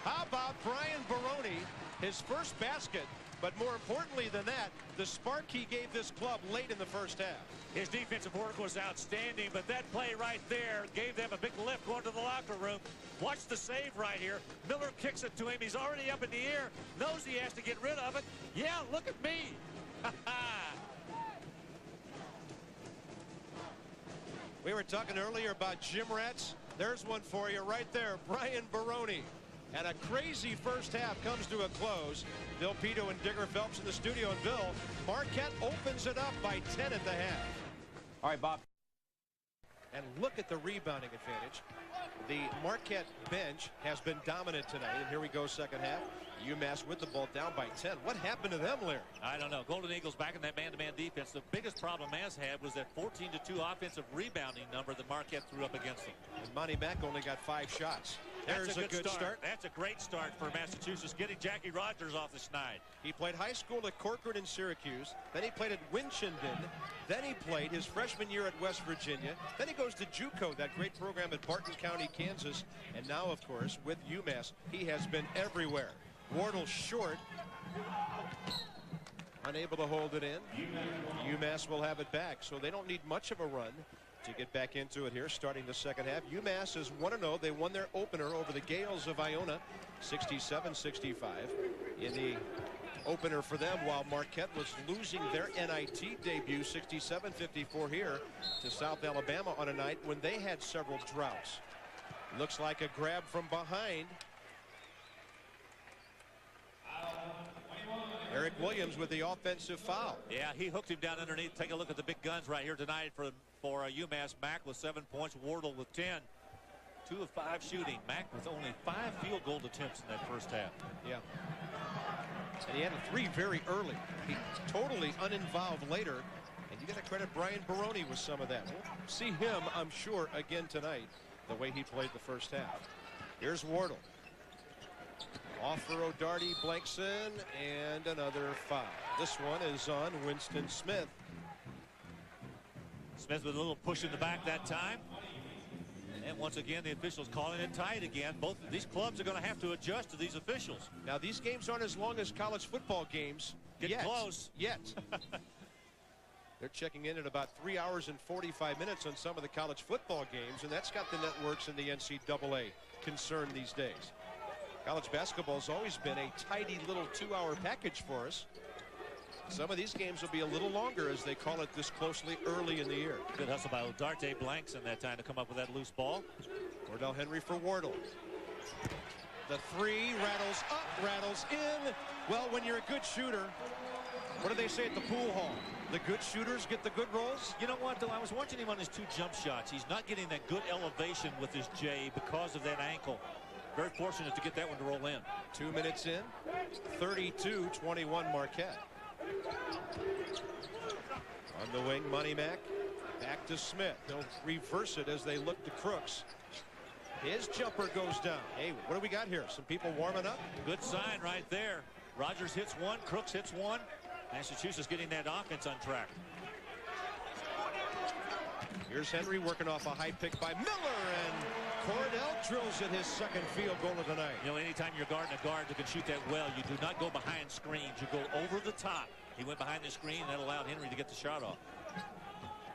How about Brian Baroni, his first basket, but more importantly than that, the spark he gave this club late in the first half. His defensive work was outstanding, but that play right there gave them a big lift going to the locker room. Watch the save right here. Miller kicks it to him. He's already up in the air, knows he has to get rid of it. Yeah, look at me. We were talking earlier about gym rats. There's one for you right there, Brian Baroni. And a crazy first half comes to a close. Bill Pito and Digger Phelps in the studio. And Bill, Marquette opens it up by 10 at the half. All right, Bob. And look at the rebounding advantage. The Marquette bench has been dominant tonight. And here we go, second half. UMass with the ball down by 10. What happened to them, Larry? I don't know. Golden Eagles back in that man-to-man defense. The biggest problem Mass had was that 14-2 offensive rebounding number that Marquette threw up against them. And Monty Mack only got 5 shots. There's That's a good start. That's a great start for Massachusetts, getting Jackie Rogers off the schneid. He played high school at Corcoran in Syracuse. Then he played at Winchendon. Then he played his freshman year at West Virginia. Then he goes to JUCO, that great program at Barton County, Kansas. And now, of course, with UMass, he has been everywhere. Wardle short. Unable to hold it in. UMass will have it back, so they don't need much of a run to get back into it here, starting the second half. UMass is 1-0. They won their opener over the Gales of Iona, 67-65 in the opener for them, while Marquette was losing their NIT debut 67-54 here to South Alabama on a night when they had several droughts. Looks like a grab from behind. Eric Williams with the offensive foul. Yeah, he hooked him down underneath. Take a look at the big guns right here tonight for UMass. Mack with 7 points, Wardle with 10. 2 of 5 shooting. Mack with only 5 field goal attempts in that first half. Yeah. And he had a 3 very early. He totally uninvolved later. And you got to credit Brian Baroni with some of that. We'll see him, I'm sure, again tonight, the way he played the first half. Here's Wardle. Off for O'Darty, blanks in, and another foul. This one is on Winston Smith. Smith with a little push in the back that time. And once again, the officials calling it tight again. Both of these clubs are going to have to adjust to these officials. Now, these games aren't as long as college football games. Getting close. Yet. They're checking in at about 3 hours and 45 minutes on some of the college football games, and that's got the networks and the NCAA concerned these days. College basketball has always been a tidy little 2-hour package for us. Some of these games will be a little longer as they call it this closely early in the year. Good hustle by O'Darty, blanks in that time to come up with that loose ball. Cordell Henry for Wardle. The 3 rattles up, rattles in. Well, when you're a good shooter, what do they say at the pool hall? The good shooters get the good rolls? You know what, though? I was watching him on his 2 jump shots. He's not getting that good elevation with his J because of that ankle. Very fortunate to get that one to roll in. 2 minutes in, 32-21 Marquette. On the wing, Money Mack. Back to Smith. He'll reverse it as they look to Crooks. His jumper goes down. Hey, what do we got here? Some people warming up? Good sign right there. Rogers hits one. Crooks hits one. Massachusetts getting that offense on track. Here's Henry working off a high pick by Miller, and Cordell drills in his second field goal of the night. You know, anytime you're guarding a guard that can shoot that well, you do not go behind screens. You go over the top. He went behind the screen, and that allowed Henry to get the shot off.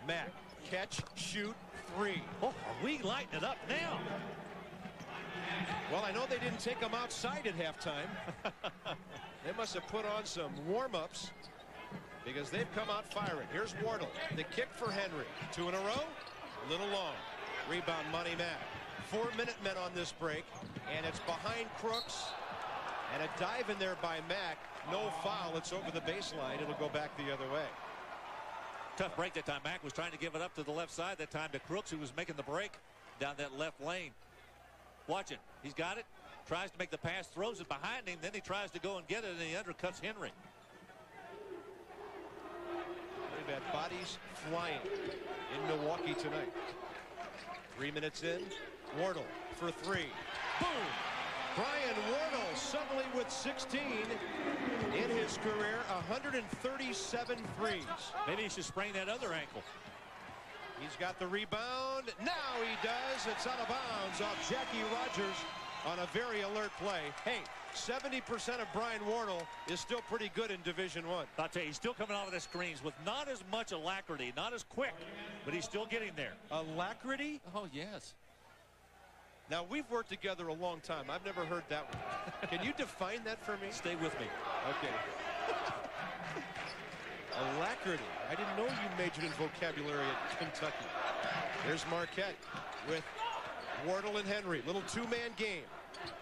Mack, catch, shoot, 3. Oh, are we lighting it up now? Well, I know they didn't take him outside at halftime. They must have put on some warm-ups because they've come out firing. Here's Wardle. The kick for Henry. 2 in a row. A little long. Rebound, Money Mack. 4 Minutemen on this break, and it's behind Crooks. And a dive in there by Mack. No foul. It's over the baseline. It'll go back the other way. Tough break that time. Mack was trying to give it up to the left side that time to Crooks, who was making the break down that left lane. Watch it. He's got it. Tries to make the pass, throws it behind him. Then he tries to go and get it, and he undercuts Henry. They've had bodies flying in Milwaukee tonight. 3 minutes in. Wardle for 3. Boom! Brian Wardle suddenly with 16 in his career, 137 threes. Maybe he should sprain that other ankle. He's got the rebound. Now he does. It's out of bounds off Jackie Rogers on a very alert play. Hey, 70% of Brian Wardle is still pretty good in Division I. I'll tell you, he's still coming out of the screens with not as much alacrity, not as quick, but he's still getting there. Alacrity? Oh, yes. Now, we've worked together a long time. I've never heard that one. Can you define that for me? Stay with me. Okay. Alacrity. I didn't know you majored in vocabulary at Kentucky. There's Marquette with Wardle and Henry. Little two-man game.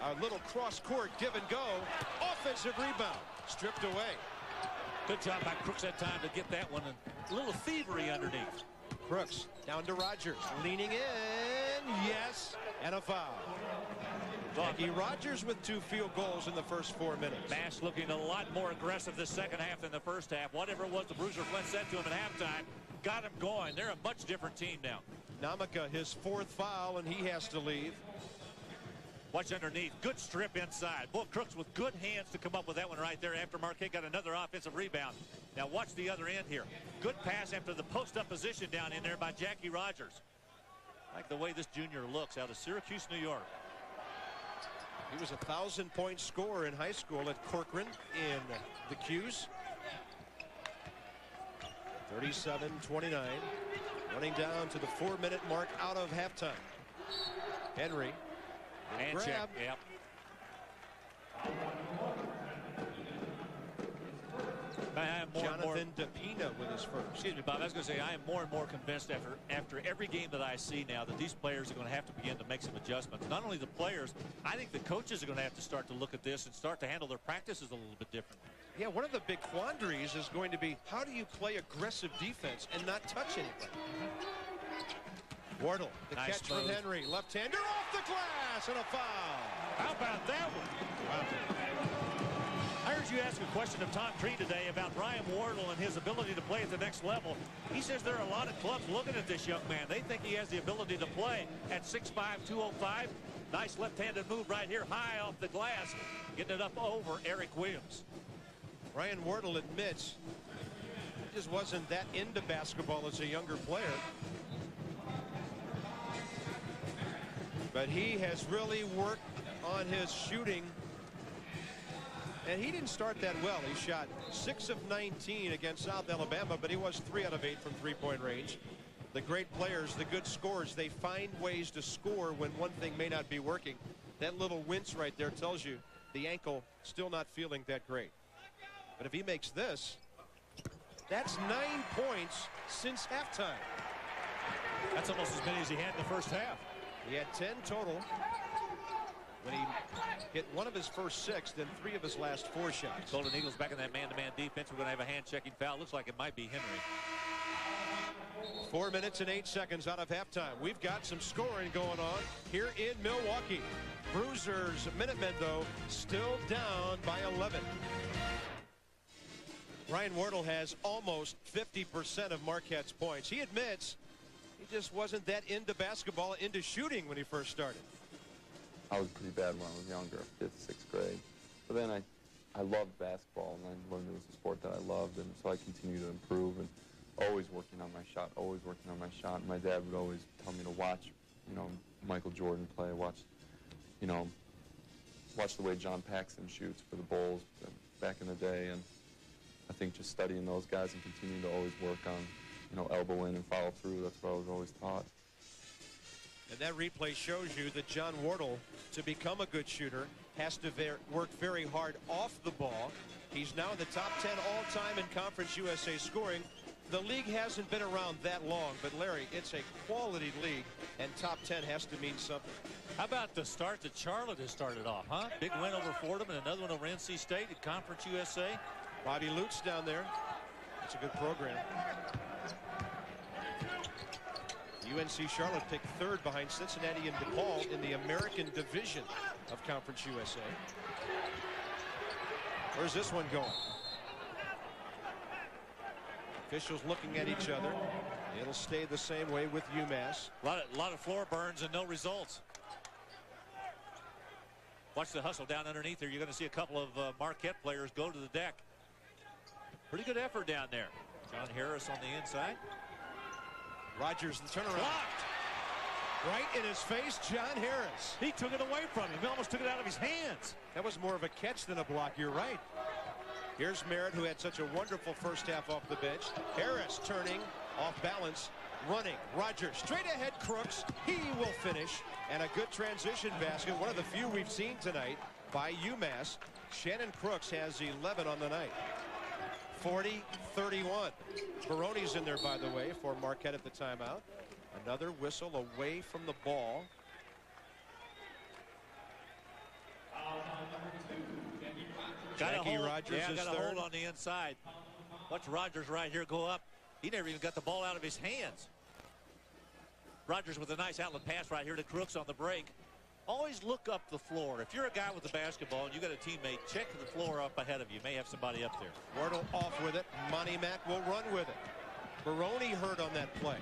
A little cross-court give and go. Offensive rebound. Stripped away. Good job by Crooks that time to get that one. And a little thievery underneath. Crooks down to Rogers. Leaning in. Yes. And a foul. Jackie Rogers with 2 field goals in the first 4 minutes. Mass looking a lot more aggressive this second half than the first half. Whatever it was the Bruiser Flint said to him at halftime got him going. They're a much different team now. Namaka, his 4th foul, and he has to leave. Watch underneath. Good strip inside. Boy, Crooks with good hands to come up with that one right there after Marquette got another offensive rebound. Now watch the other end here. Good pass after the post-up position down in there by Jackie Rogers. I like the way this junior looks out of Syracuse, New York. He was a 1,000-point scorer in high school at Corcoran in the Q's. 37-29. Running down to the 4-minute mark out of halftime. Henry. And grab. Check. Yep. Jonathan DePina with his first. Excuse me, Bob. I was going to say I am more and more convinced after every game that I see now that these players are going to have to begin to make some adjustments. Not only the players, I think the coaches are going to have to start to look at this and start to handle their practices a little bit different. Yeah, one of the big quandaries is going to be how do you play aggressive defense and not touch anybody? Wardle, the nice catch move from Henry. Left-hander off the glass and a foul. How about that one? Wow. I heard you ask a question of Tom Creed today about Brian Wardle and his ability to play at the next level. He says there are a lot of clubs looking at this young man. They think he has the ability to play at 6'5", 205. Nice left-handed move right here, high off the glass, getting it up over Eric Williams. Brian Wardle admits he just wasn't that into basketball as a younger player. But he has really worked on his shooting. And he didn't start that well. He shot 6 of 19 against South Alabama, but he was 3 out of 8 from three-point range. The great players, the good scorers, they find ways to score when one thing may not be working. That little wince right there tells you the ankle still not feeling that great. But if he makes this, that's 9 points since halftime. That's almost as many as he had in the first half. He had 10 total when he hit 1 of his first 6, then 3 of his last 4 shots. Golden Eagles back in that man-to-man defense. We're going to have a hand-checking foul. Looks like it might be Henry. 4 minutes and 8 seconds out of halftime. We've got some scoring going on here in Milwaukee. Bruisers, Minutemen, though, still down by 11. Brian Wardle has almost 50% of Marquette's points. He admits he just wasn't that into basketball, into shooting when he first started. I was pretty bad when I was younger, 5th, 6th grade. But then I loved basketball, and I learned it was a sport that I loved, and so I continued to improve and always working on my shot, always working on my shot. And my dad would always tell me to watch, Michael Jordan play, watch the way John Paxson shoots for the Bulls back in the day. And I think just studying those guys and continuing to always work on, elbow in and follow through, that's what I was always taught. And that replay shows you that John Wardle, to become a good shooter, has to work very hard off the ball. He's now in the top 10 all-time in Conference USA scoring. The league hasn't been around that long, but Larry, it's a quality league, and top 10 has to mean something. How about the start that Charlotte has started off, huh? Big win over Fordham and another one over NC State at Conference USA. Bobby Lutz down there. It's a good program. UNC Charlotte picked 3rd behind Cincinnati and DePaul in the American Division of Conference USA. Where's this one going? Officials looking at each other. It'll stay the same way with UMass. A lot of floor burns and no results. Watch the hustle down underneath there. You're going to see a couple of Marquette players go to the deck. Pretty good effort down there. John Harris on the inside. Rogers, the turnaround. Blocked. Right in his face, John Harris. He took it away from him. He almost took it out of his hands. That was more of a catch than a block. You're right. Here's Merritt, who had such a wonderful first half off the bench. Harris turning, off balance, running. Rogers, straight ahead, Crooks. He will finish. And a good transition basket, one of the few we've seen tonight by UMass. Shannon Crooks has 11 on the night. 40-31. Baroni's in there, by the way, for Marquette at the timeout. Another whistle away from the ball. Jackie Rogers is got a third. hold on the inside. Watch Rogers right here go up. He never even got the ball out of his hands. Rogers with a nice outlet pass right here to Crooks on the break. Always look up the floor. If you're a guy with the basketball and you got a teammate, check the floor up ahead of you. You may have somebody up there. Wardle off with it. Monty Mack will run with it. Baroni hurt on that play.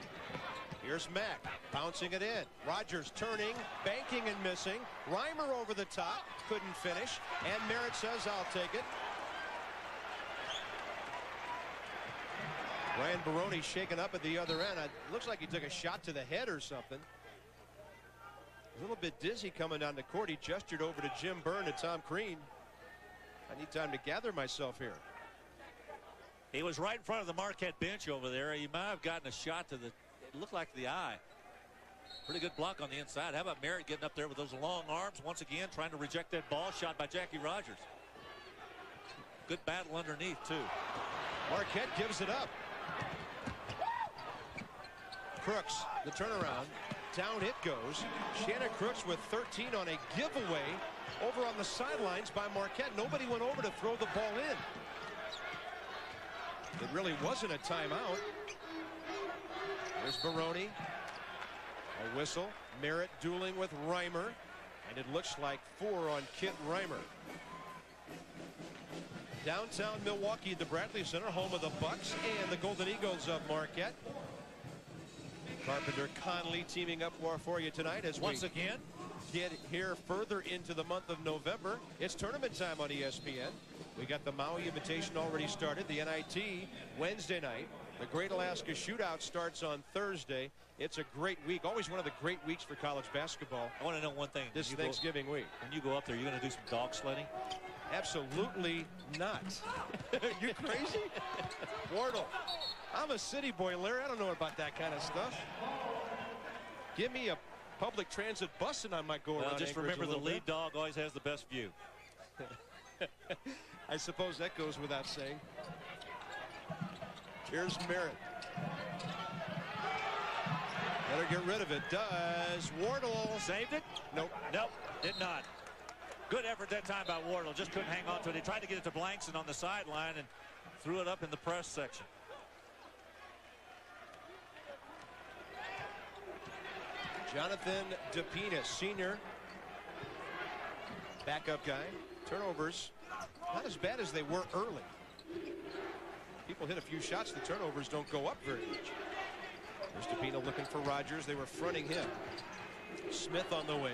Here's Mack bouncing it in. Rogers turning, banking and missing. Reimer over the top, couldn't finish. And Merritt says, I'll take it. Ryan Baroni shaken up at the other end. It looks like he took a shot to the head or something. A little bit dizzy coming down the court. He gestured over to Jim Byrne and Tom Crean. I need time to gather myself here. He was right in front of the Marquette bench over there. He might have gotten a shot to the, it looked like the eye. Pretty good block on the inside. How about Merritt getting up there with those long arms once again, trying to reject that ball shot by Jackie Rogers. Good battle underneath, too. Marquette gives it up. Crooks, the turnaround. Down it goes. Shannon Crooks with 13 on a giveaway over on the sidelines by Marquette. Nobody went over to throw the ball in. It really wasn't a timeout. There's Baroni. A whistle. Merritt dueling with Reimer. And it looks like 4 on Kit Reimer. Downtown Milwaukee, the Bradley Center, home of the Bucks and the Golden Eagles of Marquette. Carpenter Conley teaming up for you tonight as once again get here further into the month of November. It's tournament time on ESPN. We got the Maui Invitation already started. The NIT Wednesday night. The Great Alaska Shootout starts on Thursday. It's a great week. Always one of the great weeks for college basketball. I want to know one thing. This Thanksgiving week. When you go up there, you're going to do some dog sledding? Absolutely not. You crazy? Wardle. I'm a city boy, Larry. I don't know about that kind of stuff. Give me a public transit bus and I might go around. Just remember the lead dog always has the best view. I suppose that goes without saying. Here's Merritt. Better get rid of it. Does Wardle. Saved it? Nope. Nope, did not. Good effort that time by Wardle. Just couldn't hang on to it. He tried to get it to Blankson on the sideline and threw it up in the press section. Jonathan DePina, senior. Backup guy. Turnovers not as bad as they were early. People hit a few shots. The turnovers don't go up very much. There's DePina looking for Rogers. They were fronting him. Smith on the wing.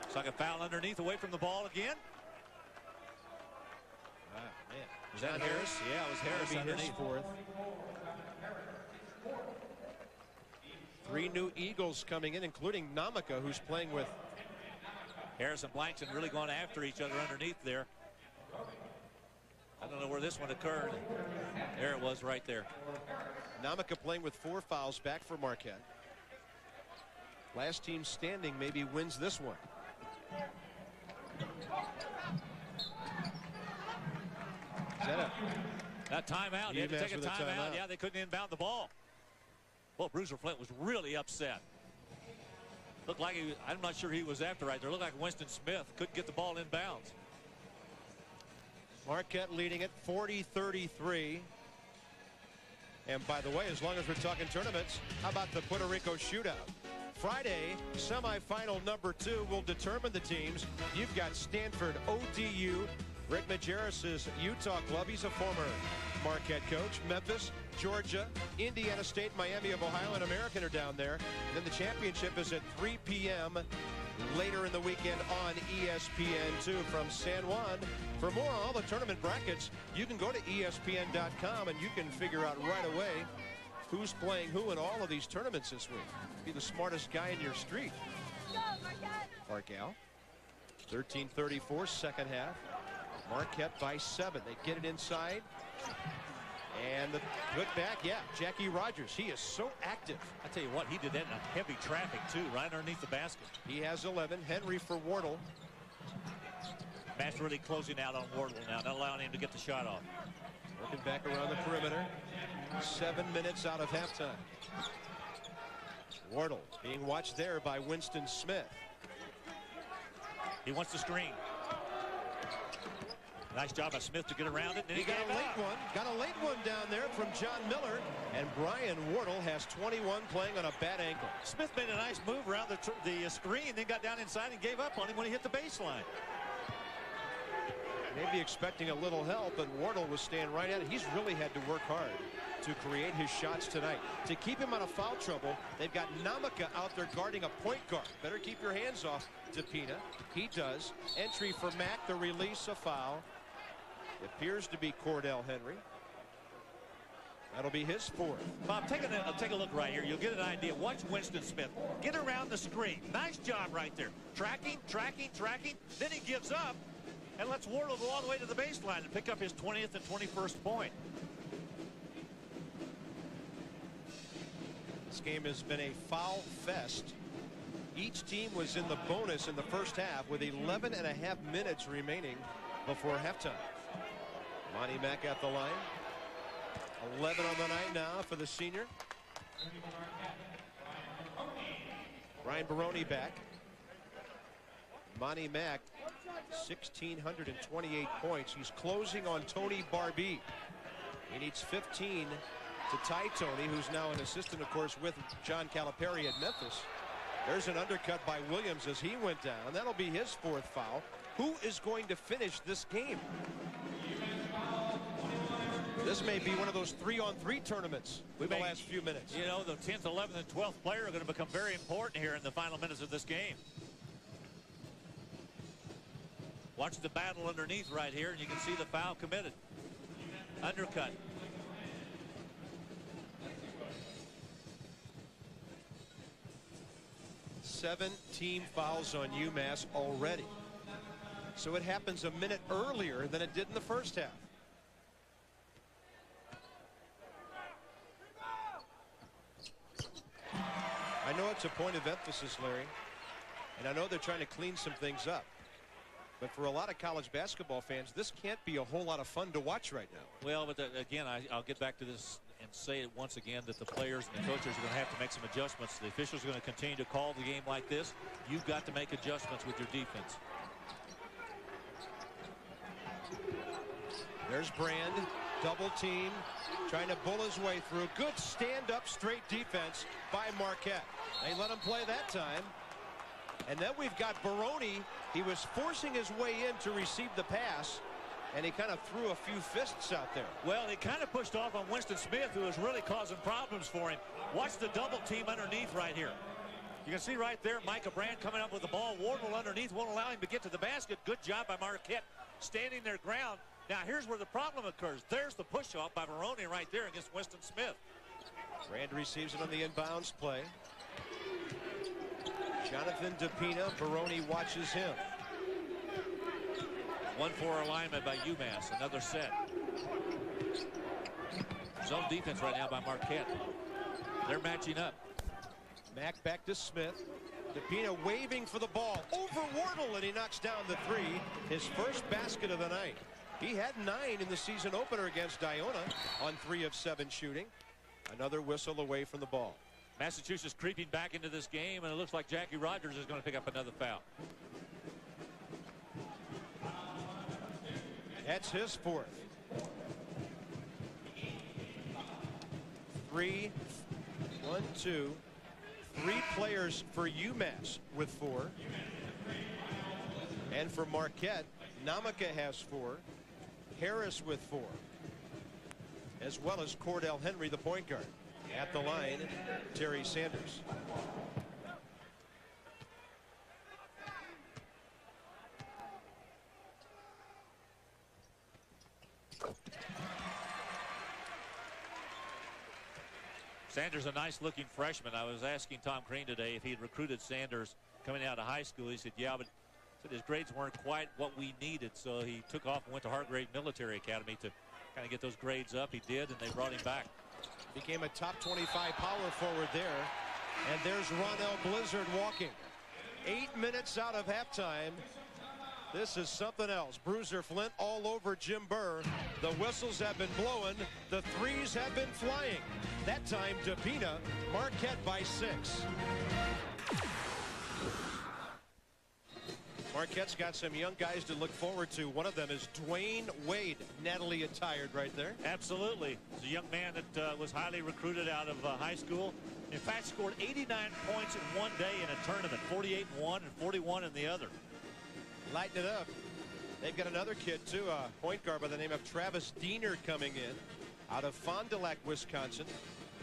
It's like a foul underneath, away from the ball again. Man. Was that Harris? Yeah, it was Harris underneath. Fourth. 3 new Eagles coming in, including Namaka, who's playing with Harris and Blankson really going after each other underneath there. I don't know where this one occurred. There it was right there. Namaka playing with 4 fouls back for Marquette. Last team standing maybe wins this one. Is that timeout? They had to take a timeout. Yeah, they couldn't inbound the ball. Well, Bruiser Flint was really upset. Looked like I'm not sure he was after right there. Looked like Winston Smith couldn't get the ball inbounds. Marquette leading it 40-33. And by the way, as long as we're talking tournaments, how about the Puerto Rico shootout? Friday, semifinal number 2 will determine the teams. You've got Stanford, ODU, Rick Majerus' Utah club. He's a former Marquette coach. Memphis, Georgia, Indiana State, Miami of Ohio, and American are down there. Then the championship is at 3 p.m. later in the weekend on ESPN2 from San Juan. For more on all the tournament brackets, you can go to ESPN.com and you can figure out right away who's playing who in all of these tournaments this week. Be the smartest guy in your street. Marquette. 13:34 second half. Marquette by 7. They get it inside. And the put back, yeah, Jackie Rogers. He is so active. I tell you what, he did that in a heavy traffic too, right underneath the basket. He has 11. Henry for Wardle. Matt's really closing out on Wardle now, not allowing him to get the shot off. Working back around the perimeter. 7 minutes out of halftime. Wardle being watched there by Winston Smith. He wants the screen. Nice job by Smith to get around it. And he got a late one. Got a late one down there from John Miller. And Brian Wardle has 21 playing on a bad ankle. Smith made a nice move around the screen, then got down inside and gave up on him when he hit the baseline. Maybe expecting a little help, but Wardle was staying right at it. He's really had to work hard to create his shots tonight. To keep him out of foul trouble, they've got Namaka out there guarding a point guard. Better keep your hands off Depina. He does. Entry for Mack, the release, a foul. It appears to be Cordell Henry. That'll be his 4th. Bob, take a look right here. You'll get an idea. Watch Winston Smith get around the screen. Nice job right there. Tracking. Then he gives up and lets Wardle go all the way to the baseline and pick up his 20th and 21st point. This game has been a foul fest. Each team was in the bonus in the first half with 11 and a half minutes remaining before halftime. Monty Mack at the line. 11 on the night now for the senior. Ryan Baroni back. Monty Mack, 1,628 points. He's closing on Tony Barbee. He needs 15 to tie Tony, who's now an assistant, of course, with John Calipari at Memphis. There's an undercut by Williams as he went down. That'll be his 4th foul. Who is going to finish this game? This may be one of those 3-on-3 tournaments with the last few minutes. You know, the 10th, 11th, and 12th player are going to become very important here in the final minutes of this game. Watch the battle underneath right here, and you can see the foul committed. Undercut. Seven team fouls on UMass already. So it happens a minute earlier than it did in the first half. I know it's a point of emphasis, Larry, and I know they're trying to clean some things up. But for a lot of college basketball fans, this can't be a whole lot of fun to watch right now. Well, but again, I'll get back to this and say it once again that the players and the coaches are going to have to make some adjustments. The officials are going to continue to call the game like this. You've got to make adjustments with your defense. There's Brand, double team, trying to bull his way through. Good stand-up straight defense by Marquette. They let him play that time. And then we've got Baroni. He was forcing his way in to receive the pass, and he kind of threw a few fists out there. Well, he kind of pushed off on Winston Smith, who was really causing problems for him. Watch the double team underneath right here. You can see right there Micah Brand coming up with the ball. Wardle underneath won't allow him to get to the basket. Good job by Marquette standing their ground. Now here's where the problem occurs. There's the push-off by Baroni right there against Winston Smith. Brand receives it on the inbounds play. Jonathan Depina, Baroni watches him. 1-4 alignment by UMass. Another set. Zone defense right now by Marquette. They're matching up. Mack back to Smith. Depina waving for the ball over Wardle, and he knocks down the 3. His first basket of the night. He had 9 in the season opener against Iona on 3 of 7 shooting. Another whistle away from the ball. Massachusetts creeping back into this game, and it looks like Jackie Rogers is going to pick up another foul. That's his 4th. 3, 1, 2, 3 players for UMass with 4. And for Marquette, Namaka has 4. Harris with 4. As well as Cordell Henry, the point guard. At the line, Terry Sanders. Sanders, a nice-looking freshman. I was asking Tom Crean today if he'd recruited Sanders coming out of high school. He said, yeah, but said his grades weren't quite what we needed, so he took off and went to Hargrave Military Academy to kind of get those grades up. He did, and they brought him back. Became a top 25 power forward there. And there's Ronell Blizzard walking. 8 minutes out of halftime. This is something else. Bruiser Flint all over Jim Burr. The whistles have been blowing. The threes have been flying. That time, DePina, Marquette by 6. Marquette's got some young guys to look forward to. One of them is Dwayne Wade, Natalie attired right there. Absolutely. He's a young man that was highly recruited out of high school. In fact, scored 89 points in one day in a tournament, 48 in one and 41 in the other. Lighten it up. They've got another kid, too, a point guard by the name of Travis Diener coming in out of Fond du Lac, Wisconsin.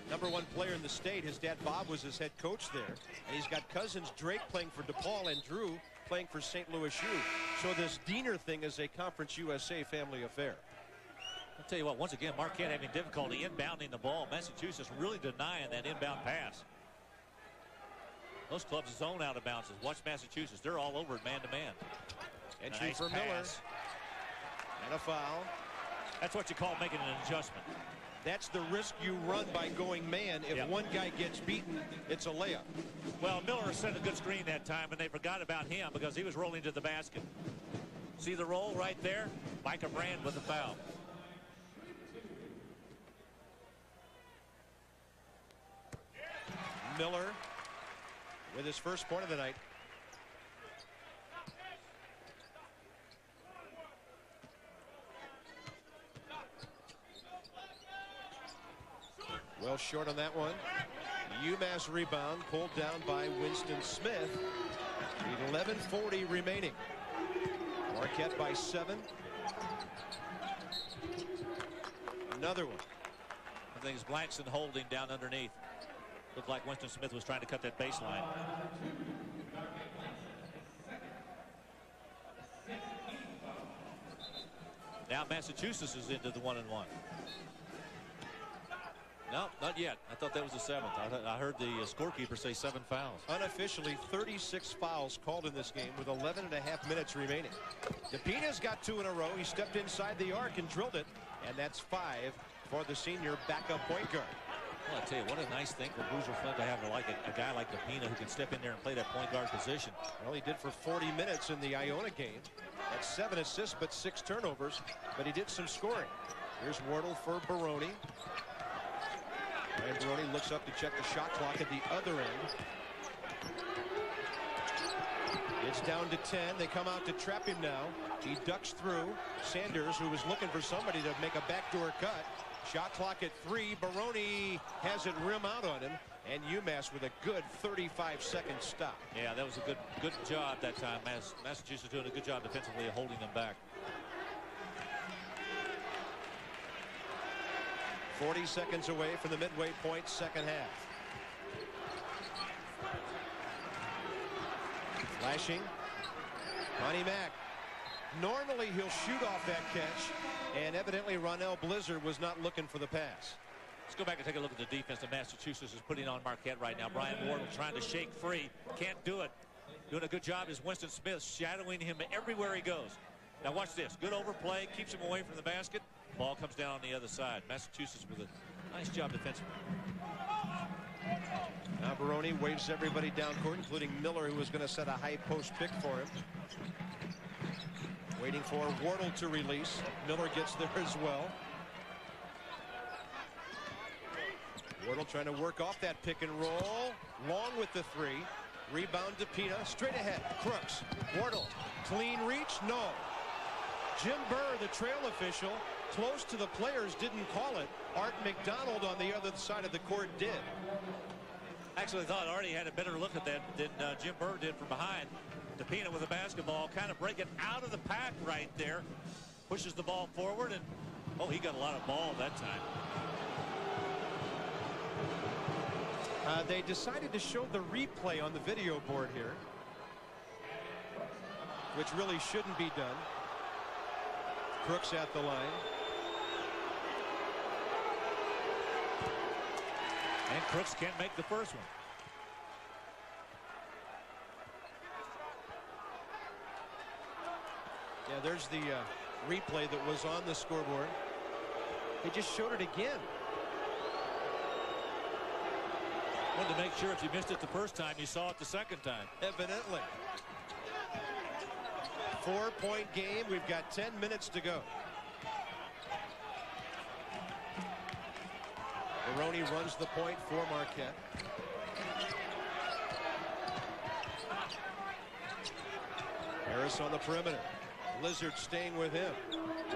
#1 player in the state. His dad, Bob, was his head coach there. And he's got cousins Drake playing for DePaul and Drew playing for St. Louis U. So this Diener thing is a Conference USA family affair. I'll tell you what, once again, Marquette having difficulty inbounding the ball. Massachusetts really denying that inbound pass. Most clubs zone out of bounds. Watch Massachusetts. They're all over it man-to-man. Entry Nice for pass. Miller. And a foul. That's what you call making an adjustment. That's the risk you run by going man. If one guy gets beaten, it's a layup. Well, Miller set a good screen that time, and they forgot about him because he was rolling to the basket. See the roll right there? Micah Brand with the foul. Miller with his first point of the night. Well short on that one. UMass rebound pulled down by Winston Smith. 11:40 remaining. Marquette by 7. Another one. I think it's Blackson holding down underneath. Looked like Winston Smith was trying to cut that baseline. Now Massachusetts is into the 1-and-1. No, not yet. I thought that was the 7th. I heard the scorekeeper say 7 fouls. Unofficially, 36 fouls called in this game with 11.5 minutes remaining. DePina's got 2 in a row. He stepped inside the arc and drilled it, and that's 5 for the senior backup point guard. Well, I tell you, what a nice thing for Bruiser Flint to have a guy like DePina who can step in there and play that point guard position. Well, he did for 40 minutes in the Iona game. That's 7 assists, but 6 turnovers. But he did some scoring. Here's Wardle for Baroni. And Baroni looks up to check the shot clock at the other end. It's down to 10. They come out to trap him now. He ducks through. Sanders, who was looking for somebody to make a backdoor cut. Shot clock at 3. Baroni has it rim out on him. And UMass with a good 35-second stop. Yeah, that was a good job that time. Massachusetts doing a good job defensively of holding them back. 40 seconds away from the midway point, second half. Flashing. Connie Mack. Normally he'll shoot off that catch, and evidently Ronell Blizzard was not looking for the pass. Let's go back and take a look at the defense that Massachusetts is putting on Marquette right now. Brian Wardle trying to shake free. Can't do it. Doing a good job is Winston Smith, shadowing him everywhere he goes. Now watch this. Good overplay. Keeps him away from the basket. Ball comes down on the other side. Massachusetts with a nice job defensively. Now Baroni waves everybody down court, including Miller, who was going to set a high post pick for him. Waiting for Wardle to release. Miller gets there as well. Wardle trying to work off that pick and roll. Long with the 3. Rebound to Pina. Straight ahead. Crooks. Wardle. Clean reach? No. Jim Burr, the trail official, close to the players, didn't call it. Art McDonald on the other side of the court did. Actually, I thought Artie had a better look at that than Jim Burr did from behind. DePina with the basketball, kind of breaking out of the pack right there. Pushes the ball forward, and oh, he got a lot of ball that time. They decided to show the replay on the video board here, which really shouldn't be done. Crooks at the line. And Crooks can't make the first one. Yeah, there's the replay that was on the scoreboard. They just showed it again. Wanted to make sure if you missed it the first time, you saw it the second time. Evidently. 4-point game. We've got 10 minutes to go. Maroney runs the point for Marquette. Harris on the perimeter. Lizard staying with him.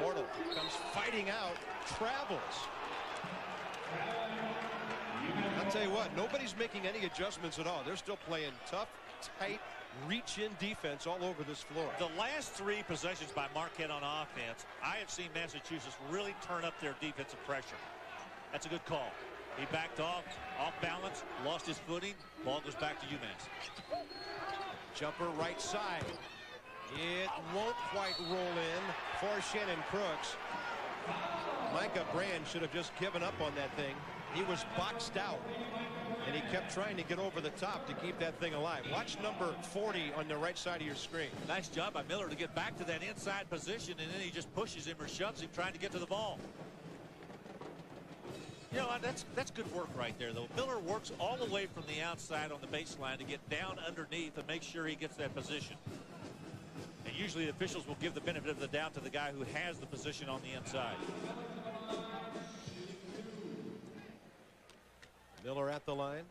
Wardle comes fighting out. Travels. I'll tell you what, nobody's making any adjustments at all. They're still playing tough, tight, reach-in defense all over this floor. The last 3 possessions by Marquette on offense, I have seen Massachusetts really turn up their defensive pressure. That's a good call. He backed off balance, lost his footing. Ball goes back to UMass. Jumper right side. It won't quite roll in for Shannon Crooks. Micah Brand should have just given up on that thing. He was boxed out, and he kept trying to get over the top to keep that thing alive. Watch number 40 on the right side of your screen. Nice job by Miller to get back to that inside position, and then he just pushes him or shoves him trying to get to the ball. You know, that's good work right there, though. Miller works all the way from the outside on the baseline to get down underneath and make sure he gets that position. And usually the officials will give the benefit of the doubt to the guy who has the position on the inside. Miller at the line.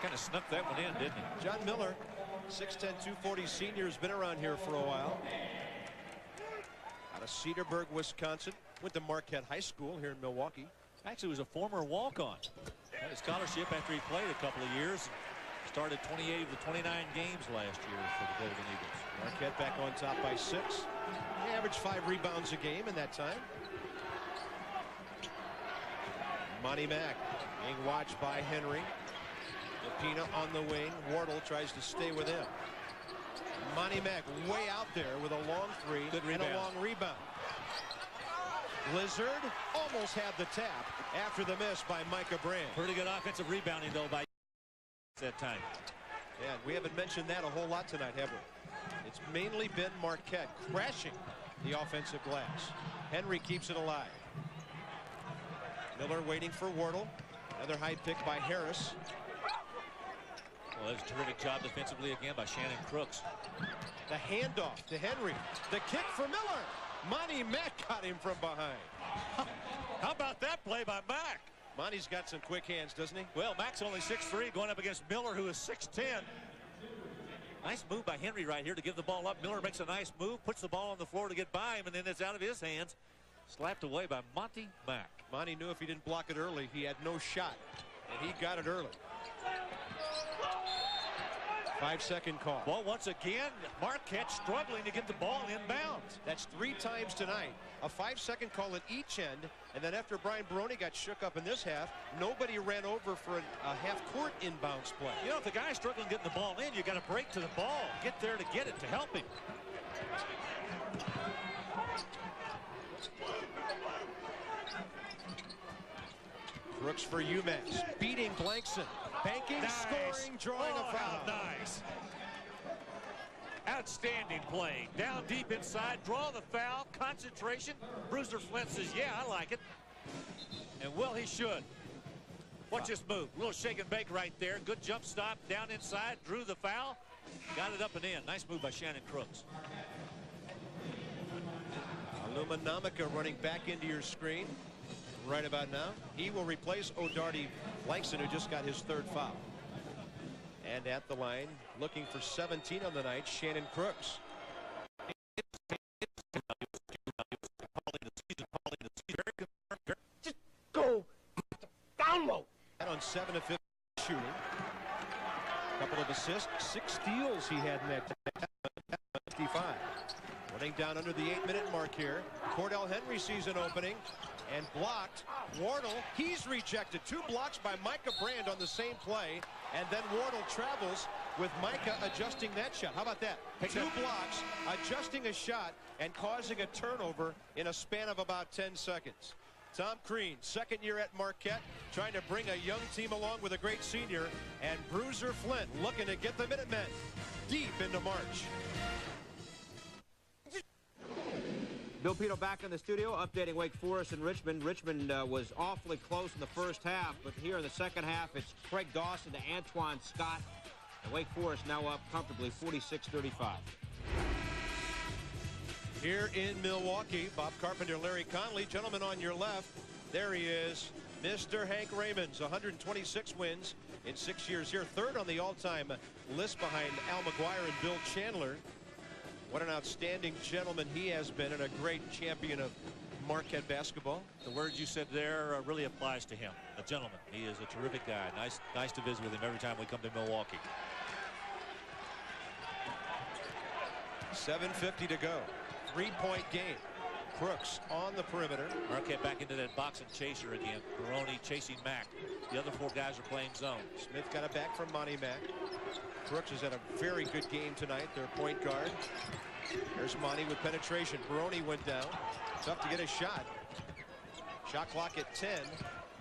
Kind of snuck that one in, didn't he? John Miller, 6'10", 240 senior, has been around here for a while. Out of Cedarburg, Wisconsin. Went to Marquette High School here in Milwaukee. Actually was a former walk-on. Had a scholarship after he played a couple of years. Started 28 of the 29 games last year for the Golden Eagles. Marquette back on top by 6. He averaged 5 rebounds a game in that time. Monty Mack being watched by Henry. Lapina on the wing. Wardle tries to stay with him. Monty Mack way out there with a long 3 and a long rebound. Blizzard almost had the tap after the miss by Micah Brand. Pretty good offensive rebounding, though, by that time. Yeah, we haven't mentioned that a whole lot tonight, have we? It's mainly been Marquette crashing the offensive glass. Henry keeps it alive. Miller waiting for Wardle. Another high pick by Harris. Well, that's a terrific job defensively again by Shannon Crooks. The handoff to Henry. The kick for Miller. Monty Mack got him from behind. How about that play by Mack? Monty's got some quick hands, doesn't he? Well, Mack's only 6'3", going up against Miller, who is 6'10". Nice move by Henry right here to give the ball up. Miller makes a nice move, puts the ball on the floor to get by him, and then it's out of his hands. Slapped away by Monty Mack. Monty knew if he didn't block it early, he had no shot, and he got it early. 5-second call. Well, once again, Marquette struggling to get the ball inbounds. That's 3 times tonight. A 5-second call at each end, and then after Brian Baroni got shook up in this half, nobody ran over for a half-court inbounds play. You know, if the guy's struggling getting the ball in, you got to break to the ball, get there to get it, to help him. Crooks for UMass, beating Blankson, banking, nice. Scoring, drawing a foul. Nice. Outstanding play. Down deep inside, draw the foul, concentration. Bruiser Flint says, yeah, I like it. And well, he should. Watch this move. A little shake and bake right there. Good jump stop down inside, drew the foul, got it up and in. Nice move by Shannon Crooks. Alumanamika running back into your screen right about now. He will replace O'Darty Blankson, who just got his 3rd foul. And at the line, looking for 17 on the night, Shannon Crooks. Just go down low. And on 7 of 15 shooting. A couple of assists, 6 steals he had in that 55. Running down under the 8-minute mark here. Cordell Henry sees an opening and blocked. Wardle, he's rejected. 2 blocks by Micah Brand on the same play, and then Wardle travels with Micah adjusting that shot. How about that? 2 blocks, adjusting a shot, and causing a turnover in a span of about 10 seconds. Tom Crean, second year at Marquette, trying to bring a young team along with a great senior, and Bruiser Flint looking to get the Minutemen deep into March. Bill Pino back in the studio, updating Wake Forest and Richmond. Richmond was awfully close in the first half, but here in the second half, it's Craig Dawson to Antoine Scott. And Wake Forest now up comfortably 46-35. Here in Milwaukee, Bob Carpenter, Larry Conley, gentlemen on your left. There he is, Mr. Hank Raymonds, 126 wins in 6 years here, third on the all-time list behind Al McGuire and Bill Chandler. What an outstanding gentleman he has been, and a great champion of Marquette basketball. The words you said there really applies to him. A gentleman. He is a terrific guy. Nice to visit with him every time we come to Milwaukee. 7:50 to go. 3-point game. Crooks on the perimeter. Marquette back into that box and chaser again. Baroni chasing Mack. The other four guys are playing zone. Smith got it back from Monty Mack. Crooks has had a very good game tonight, their point guard. There's Monty with penetration. Baroni went down. Tough to get a shot. Shot clock at 10.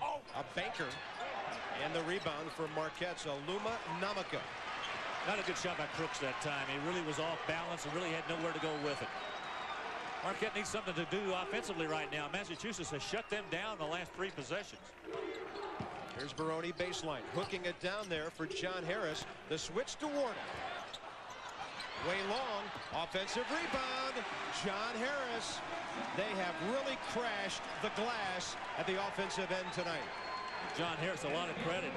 A banker. And the rebound for Marquette's Aluma Namaka. Not a good shot by Crooks that time. He really was off balance and really had nowhere to go with it. Marquette needs something to do offensively right now. Massachusetts has shut them down the last 3 possessions. Here's Baroni baseline, hooking it down there for John Harris. The switch to Wardle. Way long, offensive rebound. John Harris. They have really crashed the glass at the offensive end tonight. John Harris, a lot of credit.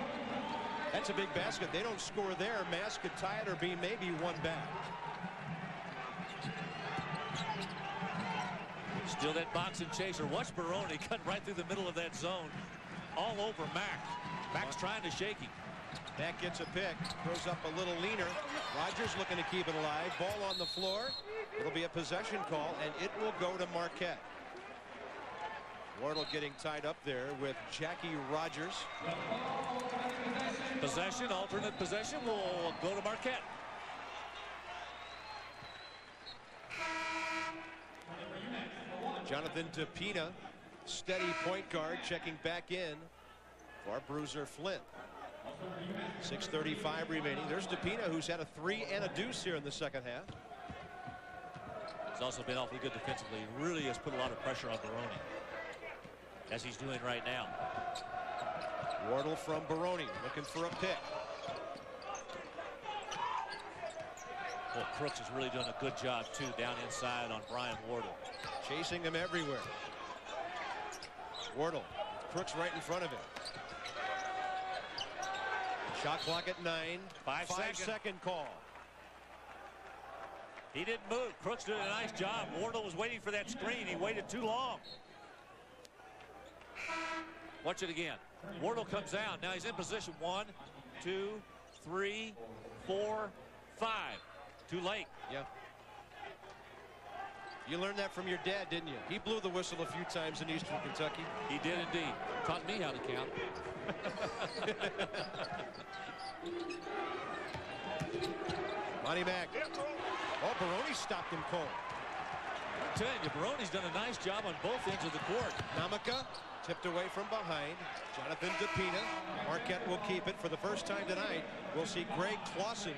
That's a big basket. They don't score there. Mass could tie it or be maybe one back. Still that box and chaser. Watch Baroni cut right through the middle of that zone. All over Mack. Mack's trying to shake him. Mack gets a pick. Throws up a little leaner. Rogers looking to keep it alive. Ball on the floor. It'll be a possession call, and it will go to Marquette. Wardle getting tied up there with Jackie Rogers. Possession, alternate possession will go to Marquette. Jonathan Tapina, steady point guard, checking back in for Bruiser Flint. 6:35 remaining. There's Tapina, who's had a 3 and a deuce here in the second half. He's also been awfully good defensively. He really has put a lot of pressure on Baroni, as he's doing right now. Wardle from Baroni, looking for a pick. Well, Crooks has really done a good job, too, down inside on Brian Wardle. Chasing him everywhere. Wardle, Crooks right in front of him. Shot clock at 9. 5-second call. He didn't move. Crooks did a nice job. Wardle was waiting for that screen. He waited too long. Watch it again. Wardle comes down. Now he's in position. 1, 2, 3, 4, 5. Too late. Yeah. You learned that from your dad, didn't you? He blew the whistle a few times in Eastern Kentucky. He did indeed. Taught me how to count. Monty Mack. Oh, Baroni stopped him cold. I'm telling you, Baroni's done a nice job on both ends of the court. Namaka tipped away from behind. Jonathan Tapina. Marquette will keep it for the first time tonight. We'll see Greg Clausen,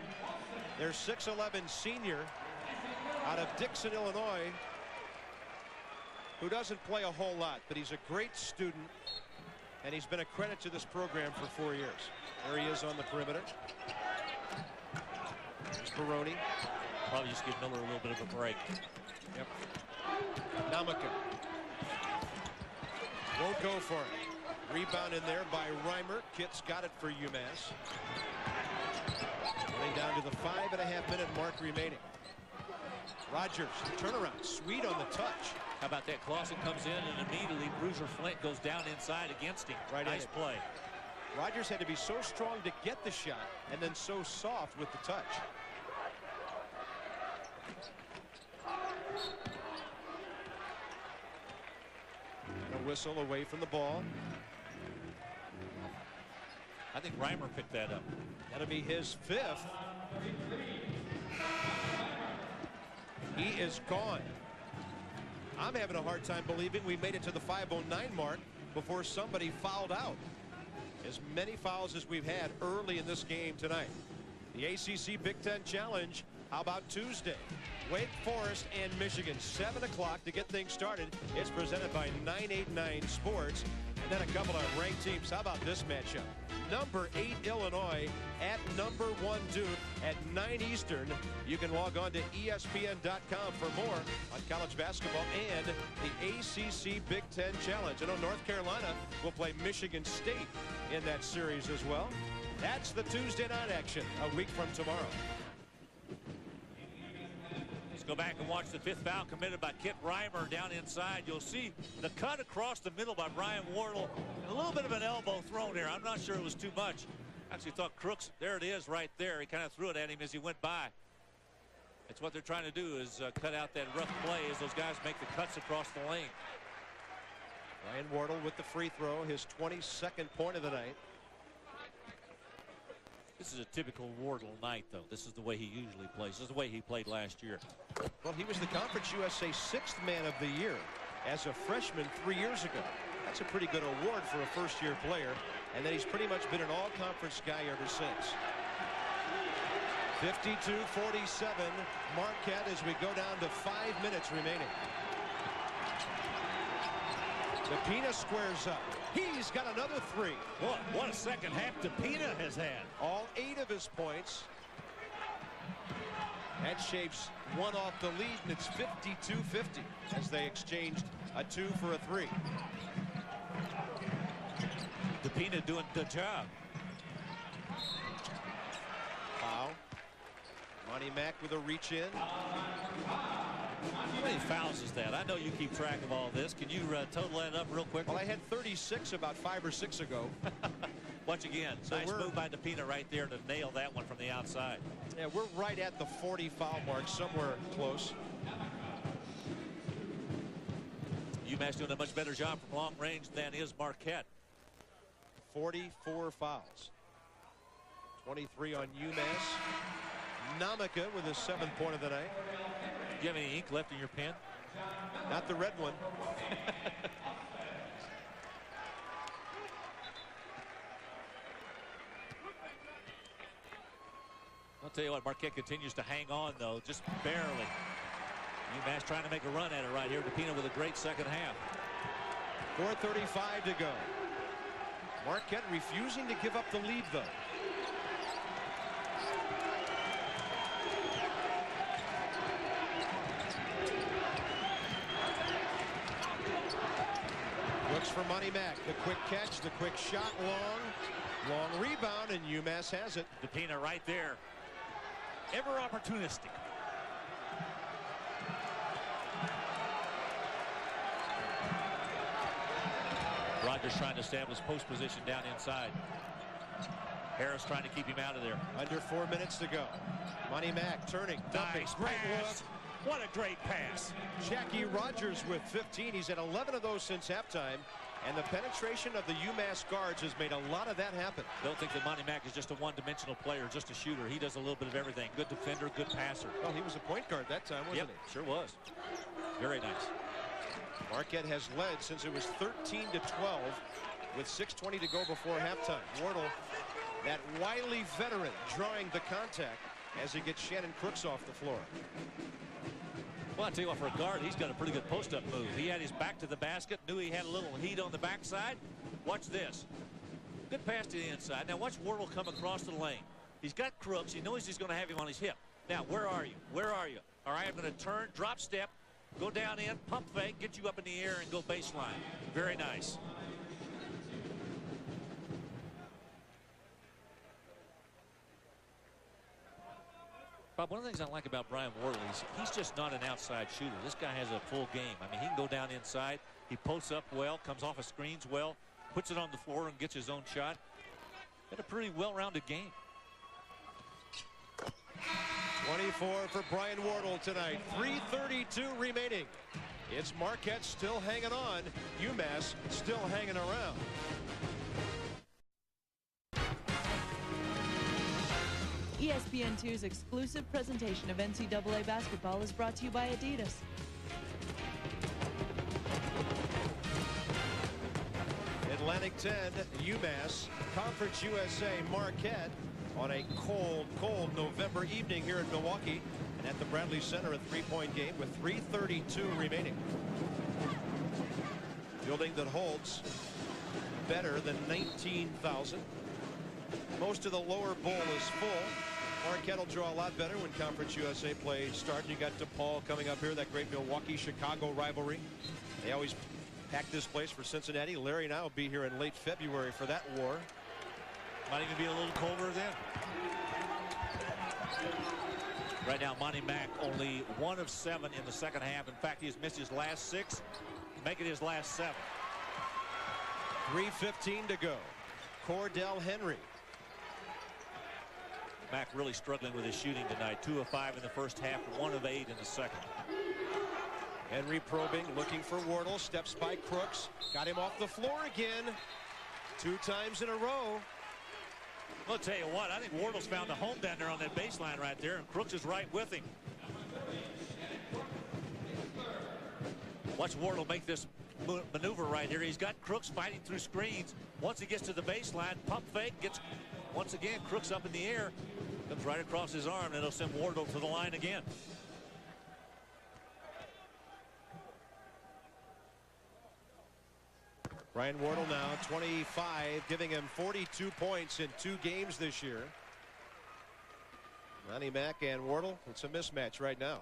their 6'11 senior out of Dixon, Illinois, who doesn't play a whole lot, but he's a great student, and he's been a credit to this program for 4 years. There he is on the perimeter. There's Baroni. Probably just give Miller a little bit of a break. Yep. Namaka won't go for it. Rebound in there by Reimer. Kitt's got it for UMass. Running down to the 5.5-minute mark remaining. Rogers, turnaround, sweet on the touch. How about that? Clausen comes in and immediately Bruiser Flint goes down inside against him. Right. Nice play. Rogers had to be so strong to get the shot and then so soft with the touch. And a whistle away from the ball. I think Reimer picked that up. That'll be his 5th. He is gone. I'm having a hard time believing we made it to the 5:09 mark before somebody fouled out. As many fouls as we've had early in this game tonight. The ACC Big Ten Challenge. How about Tuesday? Wake Forest and Michigan, 7 o'clock to get things started. It's presented by 989 Sports. And then a couple of ranked teams. How about this matchup? Number 8 Illinois at number 1 Duke at 9 Eastern. You can log on to ESPN.com for more on college basketball and the ACC Big Ten Challenge. I know North Carolina will play Michigan State in that series as well. That's the Tuesday night action a week from tomorrow. Let's go back and watch the 5th foul committed by Kit Reimer down inside. You'll see the cut across the middle by Brian Wardle. A little bit of an elbow thrown here. I'm not sure it was too much. Actually thought Crooks, there it is right there. He kind of threw it at him as he went by. It's what they're trying to do is cut out that rough play as those guys make the cuts across the lane. Brian Wardle with the free throw, his 22nd point of the night. This is a typical Wardle night, though. This is the way he usually plays. This is the way he played last year. Well, he was the Conference USA 6th Man of the Year as a freshman 3 years ago. That's a pretty good award for a first-year player. And then he's pretty much been an all-conference guy ever since. 52-47, Marquette as we go down to 5 minutes remaining. DePina squares up. He's got another 3. What a second half DePina has had. All 8 of his points. That shapes one off the lead, and it's 52-50 as they exchanged a 2 for a 3. DePina doing the job. Foul. Monty Mack with a reach in. How many fouls is that? I know you keep track of all this. Can you total that up real quick? Well, I had 36 about 5 or 6 ago. Once again, so nice move by DePina right there to nail that one from the outside. Yeah, we're right at the 40 foul mark, somewhere close. UMass doing a much better job from long range than is Marquette. 44 fouls. 23 on UMass. Namaka with his 7th point of the night. Do you have any ink left in your pen? Not the red one. I'll tell you what, Marquette continues to hang on, though, just barely. UMass trying to make a run at it right here. DePina with a great second half. 4:35 to go. Marquette refusing to give up the lead, though. Looks for Monty Mack. The quick catch, the quick shot, long rebound, and UMass has it. DePina right there. Ever opportunistic. Rogers trying to establish post position down inside. Harris trying to keep him out of there. Under 4 minutes to go. Monty Mack turning. Nice great pass. What a great pass. Jackie Rogers with 15. He's at 11 of those since halftime. And the penetration of the UMass guards has made a lot of that happen. Don't think that Monty Mack is just a one-dimensional player, just a shooter. He does a little bit of everything. Good defender, good passer. Well, he was a point guard that time, wasn't he? Sure was. Very nice. Marquette has led since it was 13-12 with 6:20 to go before halftime. Wardle, that wily veteran, drawing the contact as he gets Shannon Crooks off the floor. Well, I'll tell you what, for a guard, he's got a pretty good post-up move. He had his back to the basket, knew he had a little heat on the backside. Watch this. Good pass to the inside. Now watch Wardle come across the lane. He's got Crooks. He knows he's going to have him on his hip. Now, where are you? Where are you? All right, I'm going to turn, drop step, go down in, pump fake, get you up in the air, and go baseline. Very nice. Bob, one of the things I like about Brian Wardle is he's just not an outside shooter. This guy has a full game. I mean, he can go down inside. He posts up well, comes off of screens well, puts it on the floor and gets his own shot. Been a pretty well-rounded game. 24 for Brian Wardle tonight. 3:32 remaining. It's Marquette still hanging on. UMass still hanging around. ESPN2's exclusive presentation of NCAA basketball is brought to you by Adidas. Atlantic 10, UMass, Conference USA, Marquette on a cold, cold November evening here in Milwaukee. And at the Bradley Center, a three-point game with 3:32 remaining. Building that holds better than 19,000. Most of the lower bowl is full. Marquette will draw a lot better when Conference USA play starts. You got DePaul coming up here, that great Milwaukee-Chicago rivalry. They always pack this place for Cincinnati. Larry and I will be here in late February for that war. Might even be a little colder then. Right now, Monty Mack only 1 of 7 in the second half. In fact, he has missed his last 6, making his last 7. 3:15 to go. Cordell Henry. Mack really struggling with his shooting tonight. 2 of 5 in the first half, 1 of 8 in the second. Henry probing, looking for Wardle. Steps by Crooks. Got him off the floor again. 2 times in a row. I'll tell you what, I think Wardle's found a home down there on that baseline right there, and Crooks is right with him. Watch Wardle make this maneuver right here. He's got Crooks fighting through screens. Once he gets to the baseline, pump fake, gets once again Crooks up in the air, comes right across his arm, and it'll send Wardle to the line again. Ryan Wardle now 25, giving him 42 points in 2 games this year. Monty Mack and Wardle, it's a mismatch right now.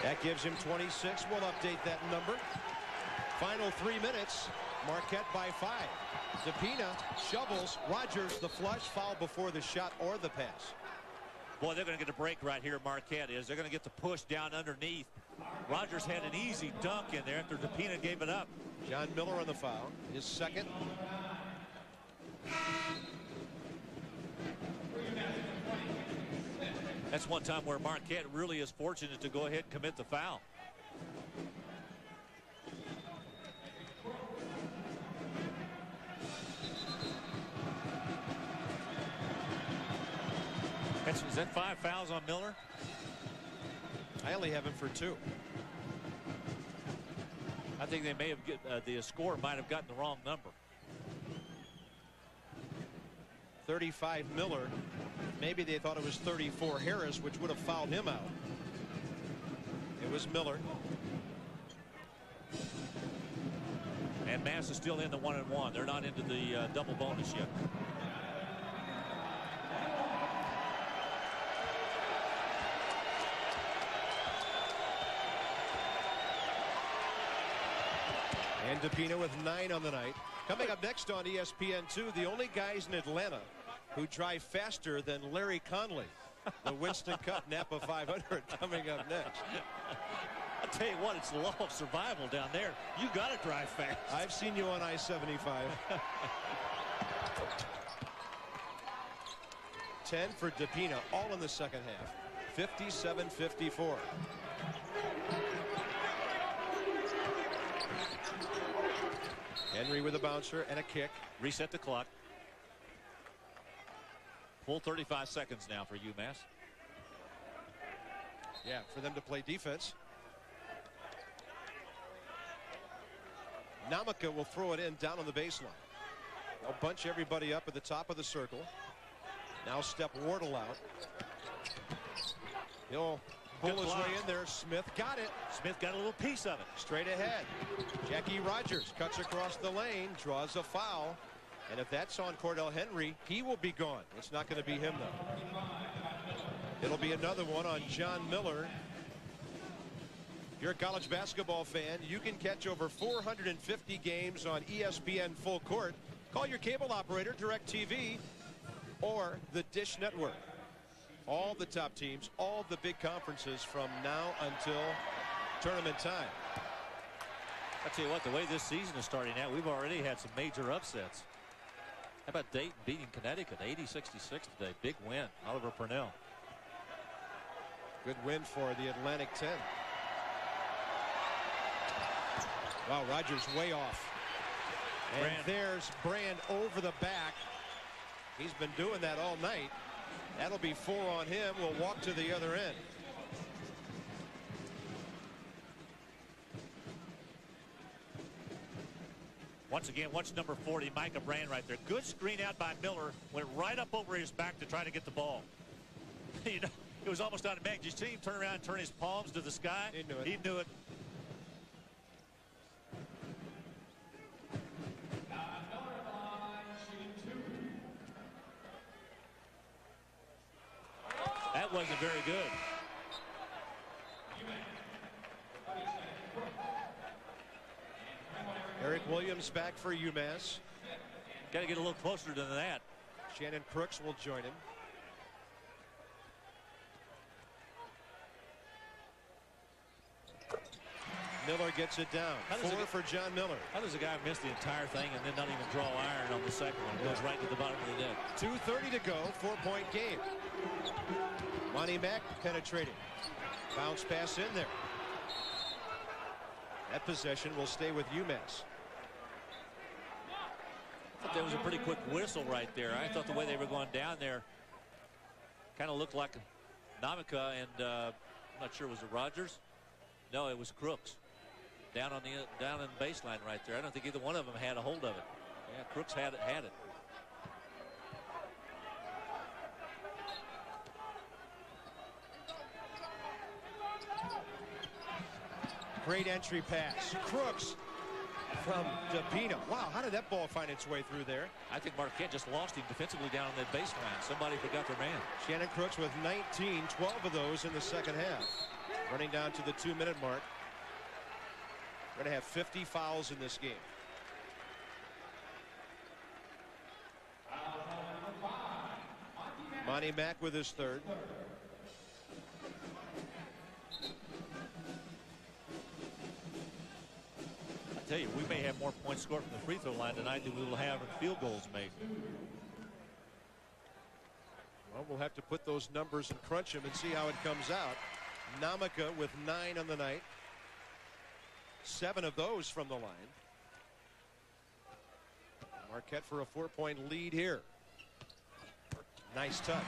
That gives him 26. We'll update that number. Final 3 minutes. Marquette by 5. DePina shovels. Rogers the flush. Foul before the shot or the pass. Boy, they're going to get a break right here. Marquette is. They're going to get the push down underneath. Rogers had an easy dunk in there after DePina gave it up. John Miller on the foul. His second. That's one time where Marquette really is fortunate to go ahead and commit the foul. Is that 5 fouls on Miller? I only have him for 2. I think they may have the score might have gotten the wrong number. 35 Miller. Maybe they thought it was 34 Harris, which would have fouled him out. It was Miller. And Mass is still in the 1-and-1. They're not into the double bonus yet. And DePina with 9 on the night. Coming up next on ESPN2, the only guys in Atlanta who drive faster than Larry Conley. The Winston Cup Napa 500 coming up next. I'll tell you what, it's the law of survival down there. You got to drive fast. I've seen you on I-75. 10 for DePina, all in the second half. 57-54. Henry with a bouncer and a kick. Reset the clock. Full 35 seconds now for UMass. Yeah, for them to play defense. Namaka will throw it in down on the baseline. They'll bunch everybody up at the top of the circle. Now step Wardle out. He'll pull his way in there. Smith got it. Smith got a little piece of it. Straight ahead. Jackie Rogers cuts across the lane, draws a foul. And if that's on Cordell Henry, he will be gone. It's not going to be him, though. It'll be another one on John Miller. If you're a college basketball fan, you can catch over 450 games on ESPN Full Court. Call your cable operator, DirecTV, or the Dish Network. All the top teams, all the big conferences from now until tournament time. I tell you what, the way this season is starting out, we've already had some major upsets. How about Dayton beating Connecticut 80-66 today? Big win. Oliver Purnell. Good win for the Atlantic 10. Wow, Rogers way off. And there's Brand over the back. He's been doing that all night. That'll be 4 on him. We'll walk to the other end. Once again, watch number 40, Micah Brand right there. Good screen out by Miller. Went right up over his back to try to get the ball. You know, it was almost automatic. Did you see him turn around and turn his palms to the sky? He knew it. He knew it. That wasn't very good. Eric Williams back for UMass. Got to get a little closer than that. Shannon Crooks will join him. Miller gets it down. 4 for John Miller. How does a guy miss the entire thing and then not even draw iron on the second one? It goes right to the bottom of the net. 2:30 to go, 4-point game. Monty Mack penetrating. Bounce pass in there. That possession will stay with UMass. I thought that was a pretty quick whistle right there. I thought the way they were going down there kind of looked like Namaka and I'm not sure, was it Rogers? No, it was Crooks. Down in the baseline right there. I don't think either one of them had a hold of it. Yeah, Crooks had it. Great entry pass. Crooks from DePino. Wow, how did that ball find its way through there? I think Marquette just lost him defensively down on that baseline. Somebody forgot their man. Shannon Crooks with 19, 12 of those in the second half. Running down to the 2-minute mark. We're going to have 50 fouls in this game. Monty Mack with his third. I tell you, we may have more points scored from the free throw line tonight than we will have in field goals made. Well, we'll have to put those numbers and crunch them and see how it comes out. Namaka with 9 on the night. 7 of those from the line. Marquette for a 4-point lead here. Nice touch.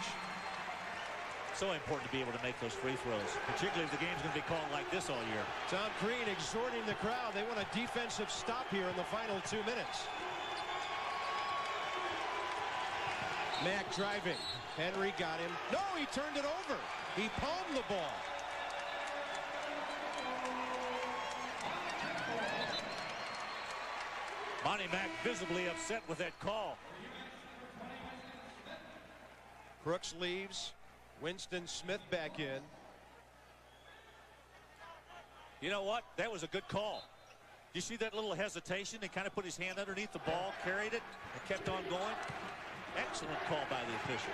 So important to be able to make those free throws, particularly if the game's going to be called like this all year. Tom Crean exhorting the crowd. They want a defensive stop here in the final 2 minutes. Mack driving. Henry got him. No, he turned it over. He palmed the ball. Monty Mack visibly upset with that call. Crooks leaves. Winston Smith back in. You know what? That was a good call. You see that little hesitation? He kind of put his hand underneath the ball, carried it, and kept on going. Excellent call by the official.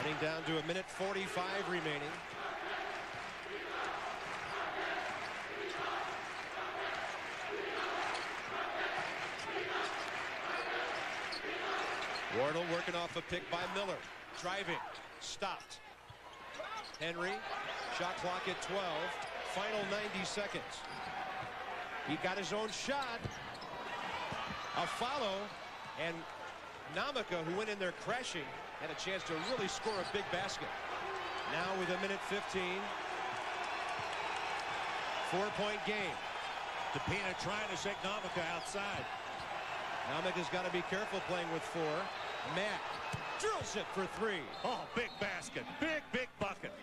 Running down to 1:45 remaining. Wardle working off a pick by Miller. Driving. Stopped. Henry. Shot clock at 12. Final 90 seconds. He got his own shot. A follow. And Namaka, who went in there crashing, had a chance to really score a big basket. Now with 1:15. 4-point game. DePina trying to shake Namaka outside. Namaka's got to be careful playing with 4. Mack drills it for 3. Oh, big basket. Big bucket.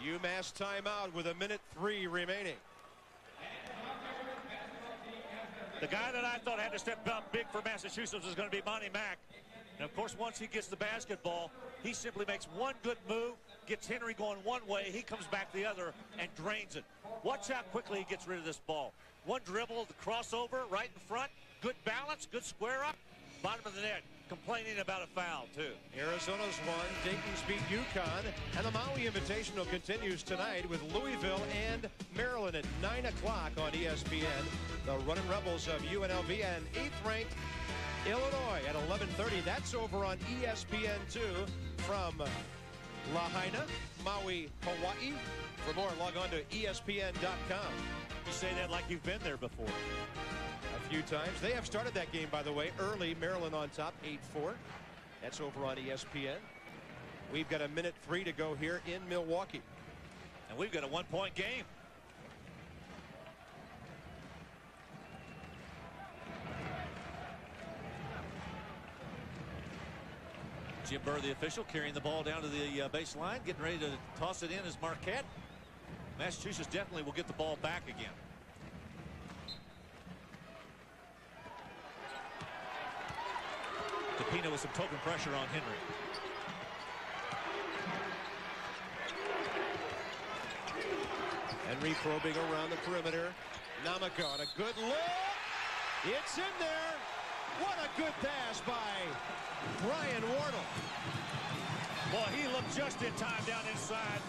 UMass timeout with 1:03 remaining. The guy that I thought had to step up big for Massachusetts is going to be Monty Mack. And, of course, once he gets the basketball, he simply makes one good move, gets Henry going one way, he comes back the other, and drains it. Watch how quickly he gets rid of this ball. One dribble, the crossover right in front, good balance, good square up, bottom of the net. Complaining about a foul, too. Arizona's won. Dayton's beat UConn. And the Maui Invitational continues tonight with Louisville and Maryland at 9 o'clock on ESPN. The Running Rebels of UNLV and 8th-ranked Illinois at 11:30. That's over on ESPN2 from Lahaina, Maui, Hawaii. For more, log on to ESPN.com. You say that like you've been there before. A few times. They have started that game, by the way, early. Maryland on top, 8-4. That's over on ESPN. We've got 1:03 to go here in Milwaukee. And we've got a 1-point game. Jim Burr, the official, carrying the ball down to the baseline, getting ready to toss it in as Marquette. Massachusetts definitely will get the ball back again. Tapina with some token pressure on Henry. Henry probing around the perimeter. Namaka on a good look. It's in there. What a good pass by Brian Wardle. Boy, he looked just in time down inside.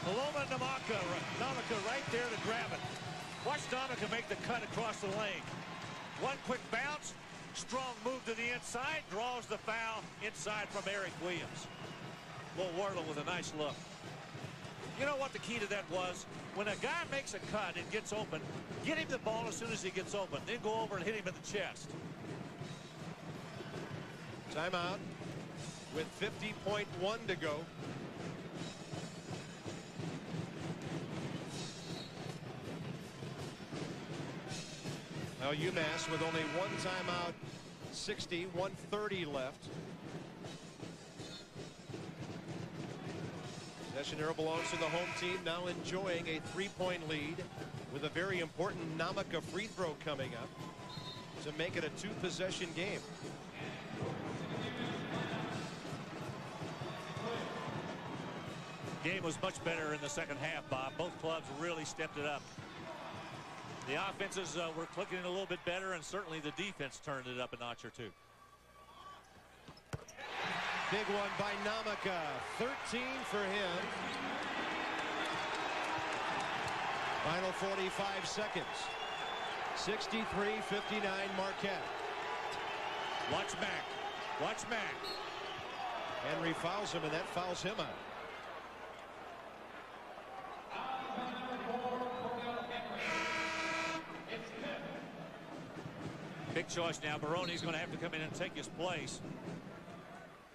Paloma Namaka right there to grab it. Watch Namaka make the cut across the lane. One quick bounce. Strong move to the inside. Draws the foul inside from Eric Williams. Well, Wardle with a nice look. You know what the key to that was? When a guy makes a cut and gets open, get him the ball as soon as he gets open. Then go over and hit him in the chest. Timeout with 50.1 to go. Now UMass with only one timeout, 130 left. Possession arrow belongs to the home team, now enjoying a 3-point lead with a very important Namaka free throw coming up to make it a 2-possession game. Game was much better in the second half, Bob. Both clubs really stepped it up. The offenses were clicking a little bit better, and certainly the defense turned it up a notch or two. Big one by Namaka. 13 for him. Final 45 seconds. 63-59 Marquette. Watch Mack. Watch Mack. Henry fouls him, and that fouls him out. Big choice now. Baroni's going to have to come in and take his place.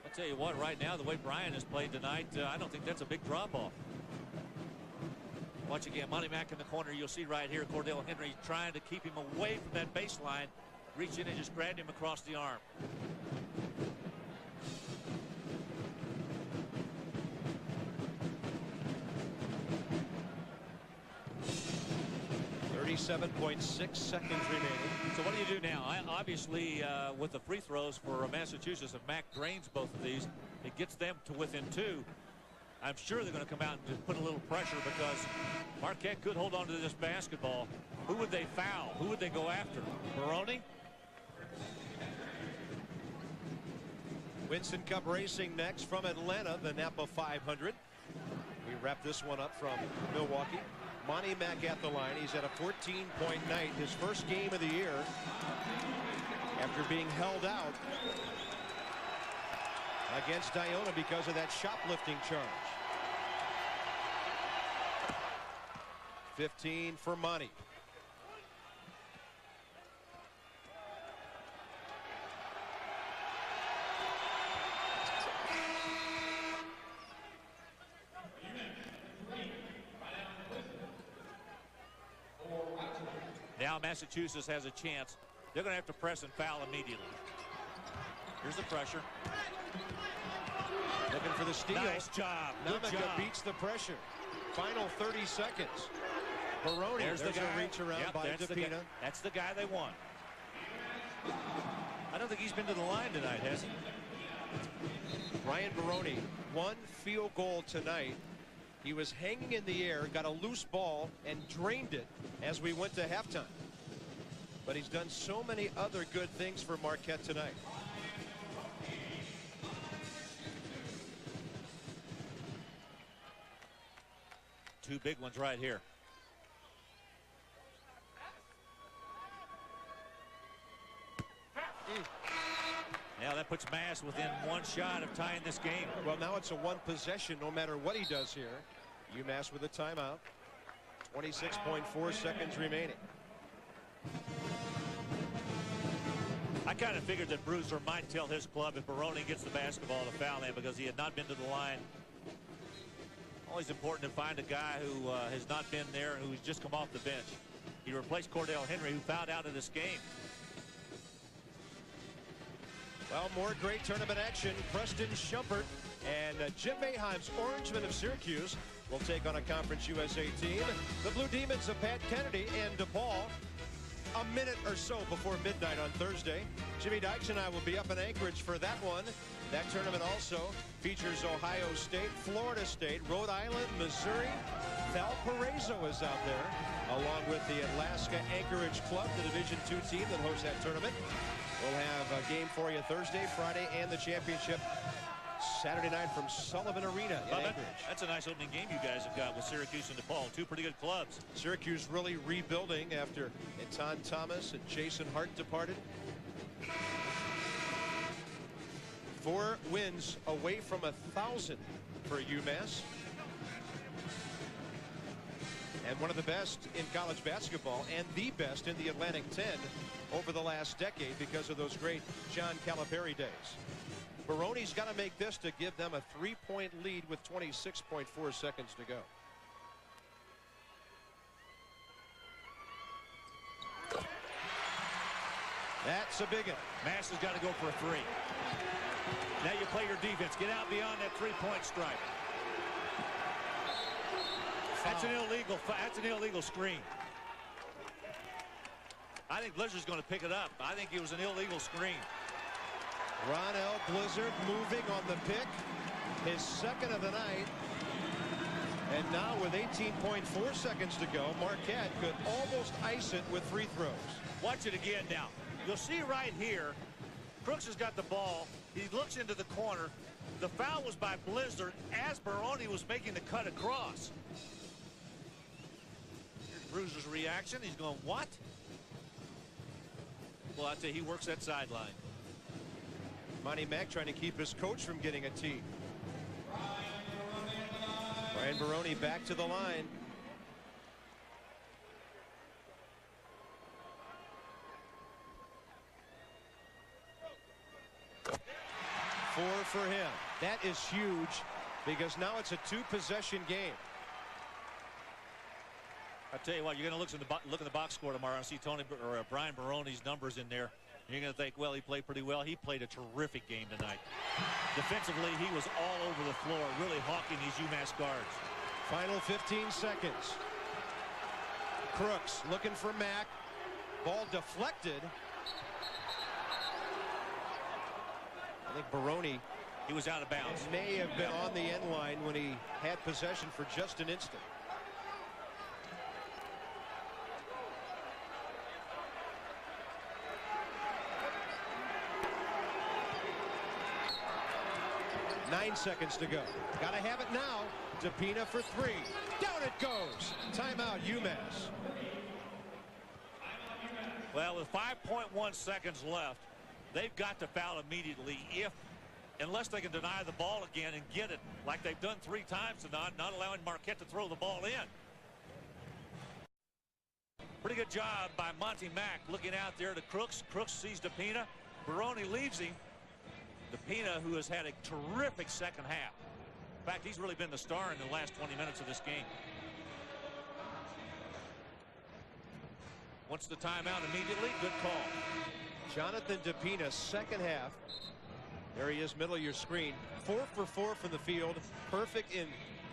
I'll tell you what, right now, the way Brian has played tonight, I don't think that's a big drop-off. Watch again, Monty Mack in the corner. You'll see right here, Cordell Henry trying to keep him away from that baseline. Reach in and just grabbed him across the arm. .6 seconds remaining. So what do you do now? Obviously, with the free throws for Massachusetts, if Mack drains both of these, it gets them to within 2. I'm sure they're going to come out and just put a little pressure because Marquette could hold on to this basketball. Who would they foul? Who would they go after? Baroni? Winston Cup Racing next from Atlanta, the Napa 500. We wrap this one up from Milwaukee. Monty Mack at the line. He's at a 14-point night, his first game of the year after being held out against Iona because of that shoplifting charge. 15 for Monty. Now Massachusetts has a chance. They're going to have to press and foul immediately. Here's the pressure. Looking for the steal. Nice job. Good Namaka job. beats the pressure. Final 30 seconds. Baroni. There's the guy. a reach around by Tapina. That's the guy they want. I don't think he's been to the line tonight, has he? Ryan Baroni, one field goal tonight. He was hanging in the air, got a loose ball, and drained it as we went to halftime. But he's done so many other good things for Marquette tonight. Two big ones right here. Now that puts Mass within one shot of tying this game. Well, now it's a one possession no matter what he does here. UMass with a timeout. 26.4 seconds remaining. I kind of figured that Bruiser might tell his club if Baroni gets the basketball to foul him because he had not been to the line. Always important to find a guy who has not been there and who's just come off the bench. He replaced Cordell Henry, who fouled out of this game. Well, more great tournament action. Preston Schumpert and Jim Boeheim's Orangemen of Syracuse will take on a Conference USA team. The Blue Demons of Pat Kennedy and DePaul a minute or so before midnight on Thursday. Jimmy Dykes and I will be up in Anchorage for that one. That tournament also features Ohio State, Florida State, Rhode Island, Missouri. Valparaiso is out there, along with the Alaska Anchorage Club, the Division II team that hosts that tournament. We'll have a game for you Thursday, Friday, and the championship Saturday night from Sullivan Arena in Anchorage. That's a nice opening game you guys have got with Syracuse and DePaul. Two pretty good clubs. Syracuse really rebuilding after Etan Thomas and Jason Hart departed. 4 wins away from 1,000 for UMass. And one of the best in college basketball and the best in the Atlantic 10 over the last decade because of those great John Calipari days. Baroni's got to make this to give them a 3-point lead with 26.4 seconds to go. That's a big one. Mass has got to go for a 3. Now you play your defense. Get out beyond that 3-point stripe. That's an illegal screen. I think Blizzard's going to pick it up. I think it was an illegal screen. Ronell Blizzard moving on the pick, his second of the night. And now with 18.4 seconds to go, Marquette could almost ice it with free throws. Watch it again now. You'll see right here, Crooks has got the ball. He looks into the corner. The foul was by Blizzard as Baroni was making the cut across. Here's Bruiser's reaction. He's going, what? Well, I'll tell you, he works that sideline. Monty Mack trying to keep his coach from getting a tee. Brian Baroni back to the line. Four for him. That is huge because now it's a 2-possession game. I tell you what, you're going to look in the box score tomorrow and see Brian Baroni's numbers in there. You're going to think, well, he played pretty well. He played a terrific game tonight. Defensively, he was all over the floor, really hawking these UMass guards. Final 15 seconds. Crooks looking for Mack. Ball deflected. I think Baroni, he was out of bounds. May have been on the end line when he had possession for just an instant. Nine seconds to go. Gotta have it now. DePina for 3. Down it goes. Timeout, UMass. Well, with 5.1 seconds left, they've got to foul immediately unless they can deny the ball again and get it like they've done 3 times tonight, not allowing Marquette to throw the ball in. Pretty good job by Monty Mack looking out there to Crooks. Crooks sees DePina. Baroni leaves him. DePina, who has had a terrific second half. In fact, he's really been the star in the last 20 minutes of this game. Wants the timeout immediately. Good call. Jonathan DePina, second half. There he is, middle of your screen. 4 for 4 from the field. Perfect in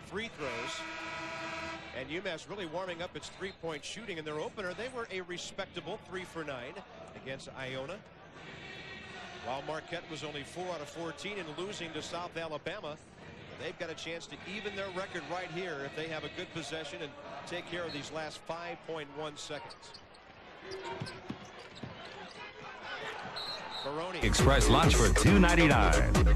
free throws. And UMass really warming up its 3-point shooting in their opener. They were a respectable 3 for 9 against Iona. While Marquette was only 4 out of 14 and losing to South Alabama, they've got a chance to even their record right here if they have a good possession and take care of these last 5.1 seconds. Baroni. Express lunch for $2.99.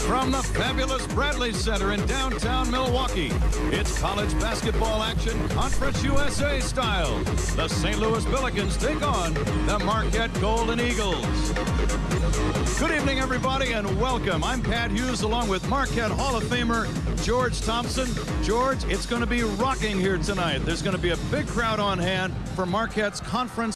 From the fabulous Bradley Center in downtown Milwaukee, it's college basketball action, Conference USA style. The St. Louis Billikens take on the Marquette Golden Eagles. Good evening, everybody, and welcome. I'm Pat Hughes along with Marquette Hall of Famer George Thompson. George, it's going to be rocking here tonight. There's going to be a big crowd on hand for Marquette's conference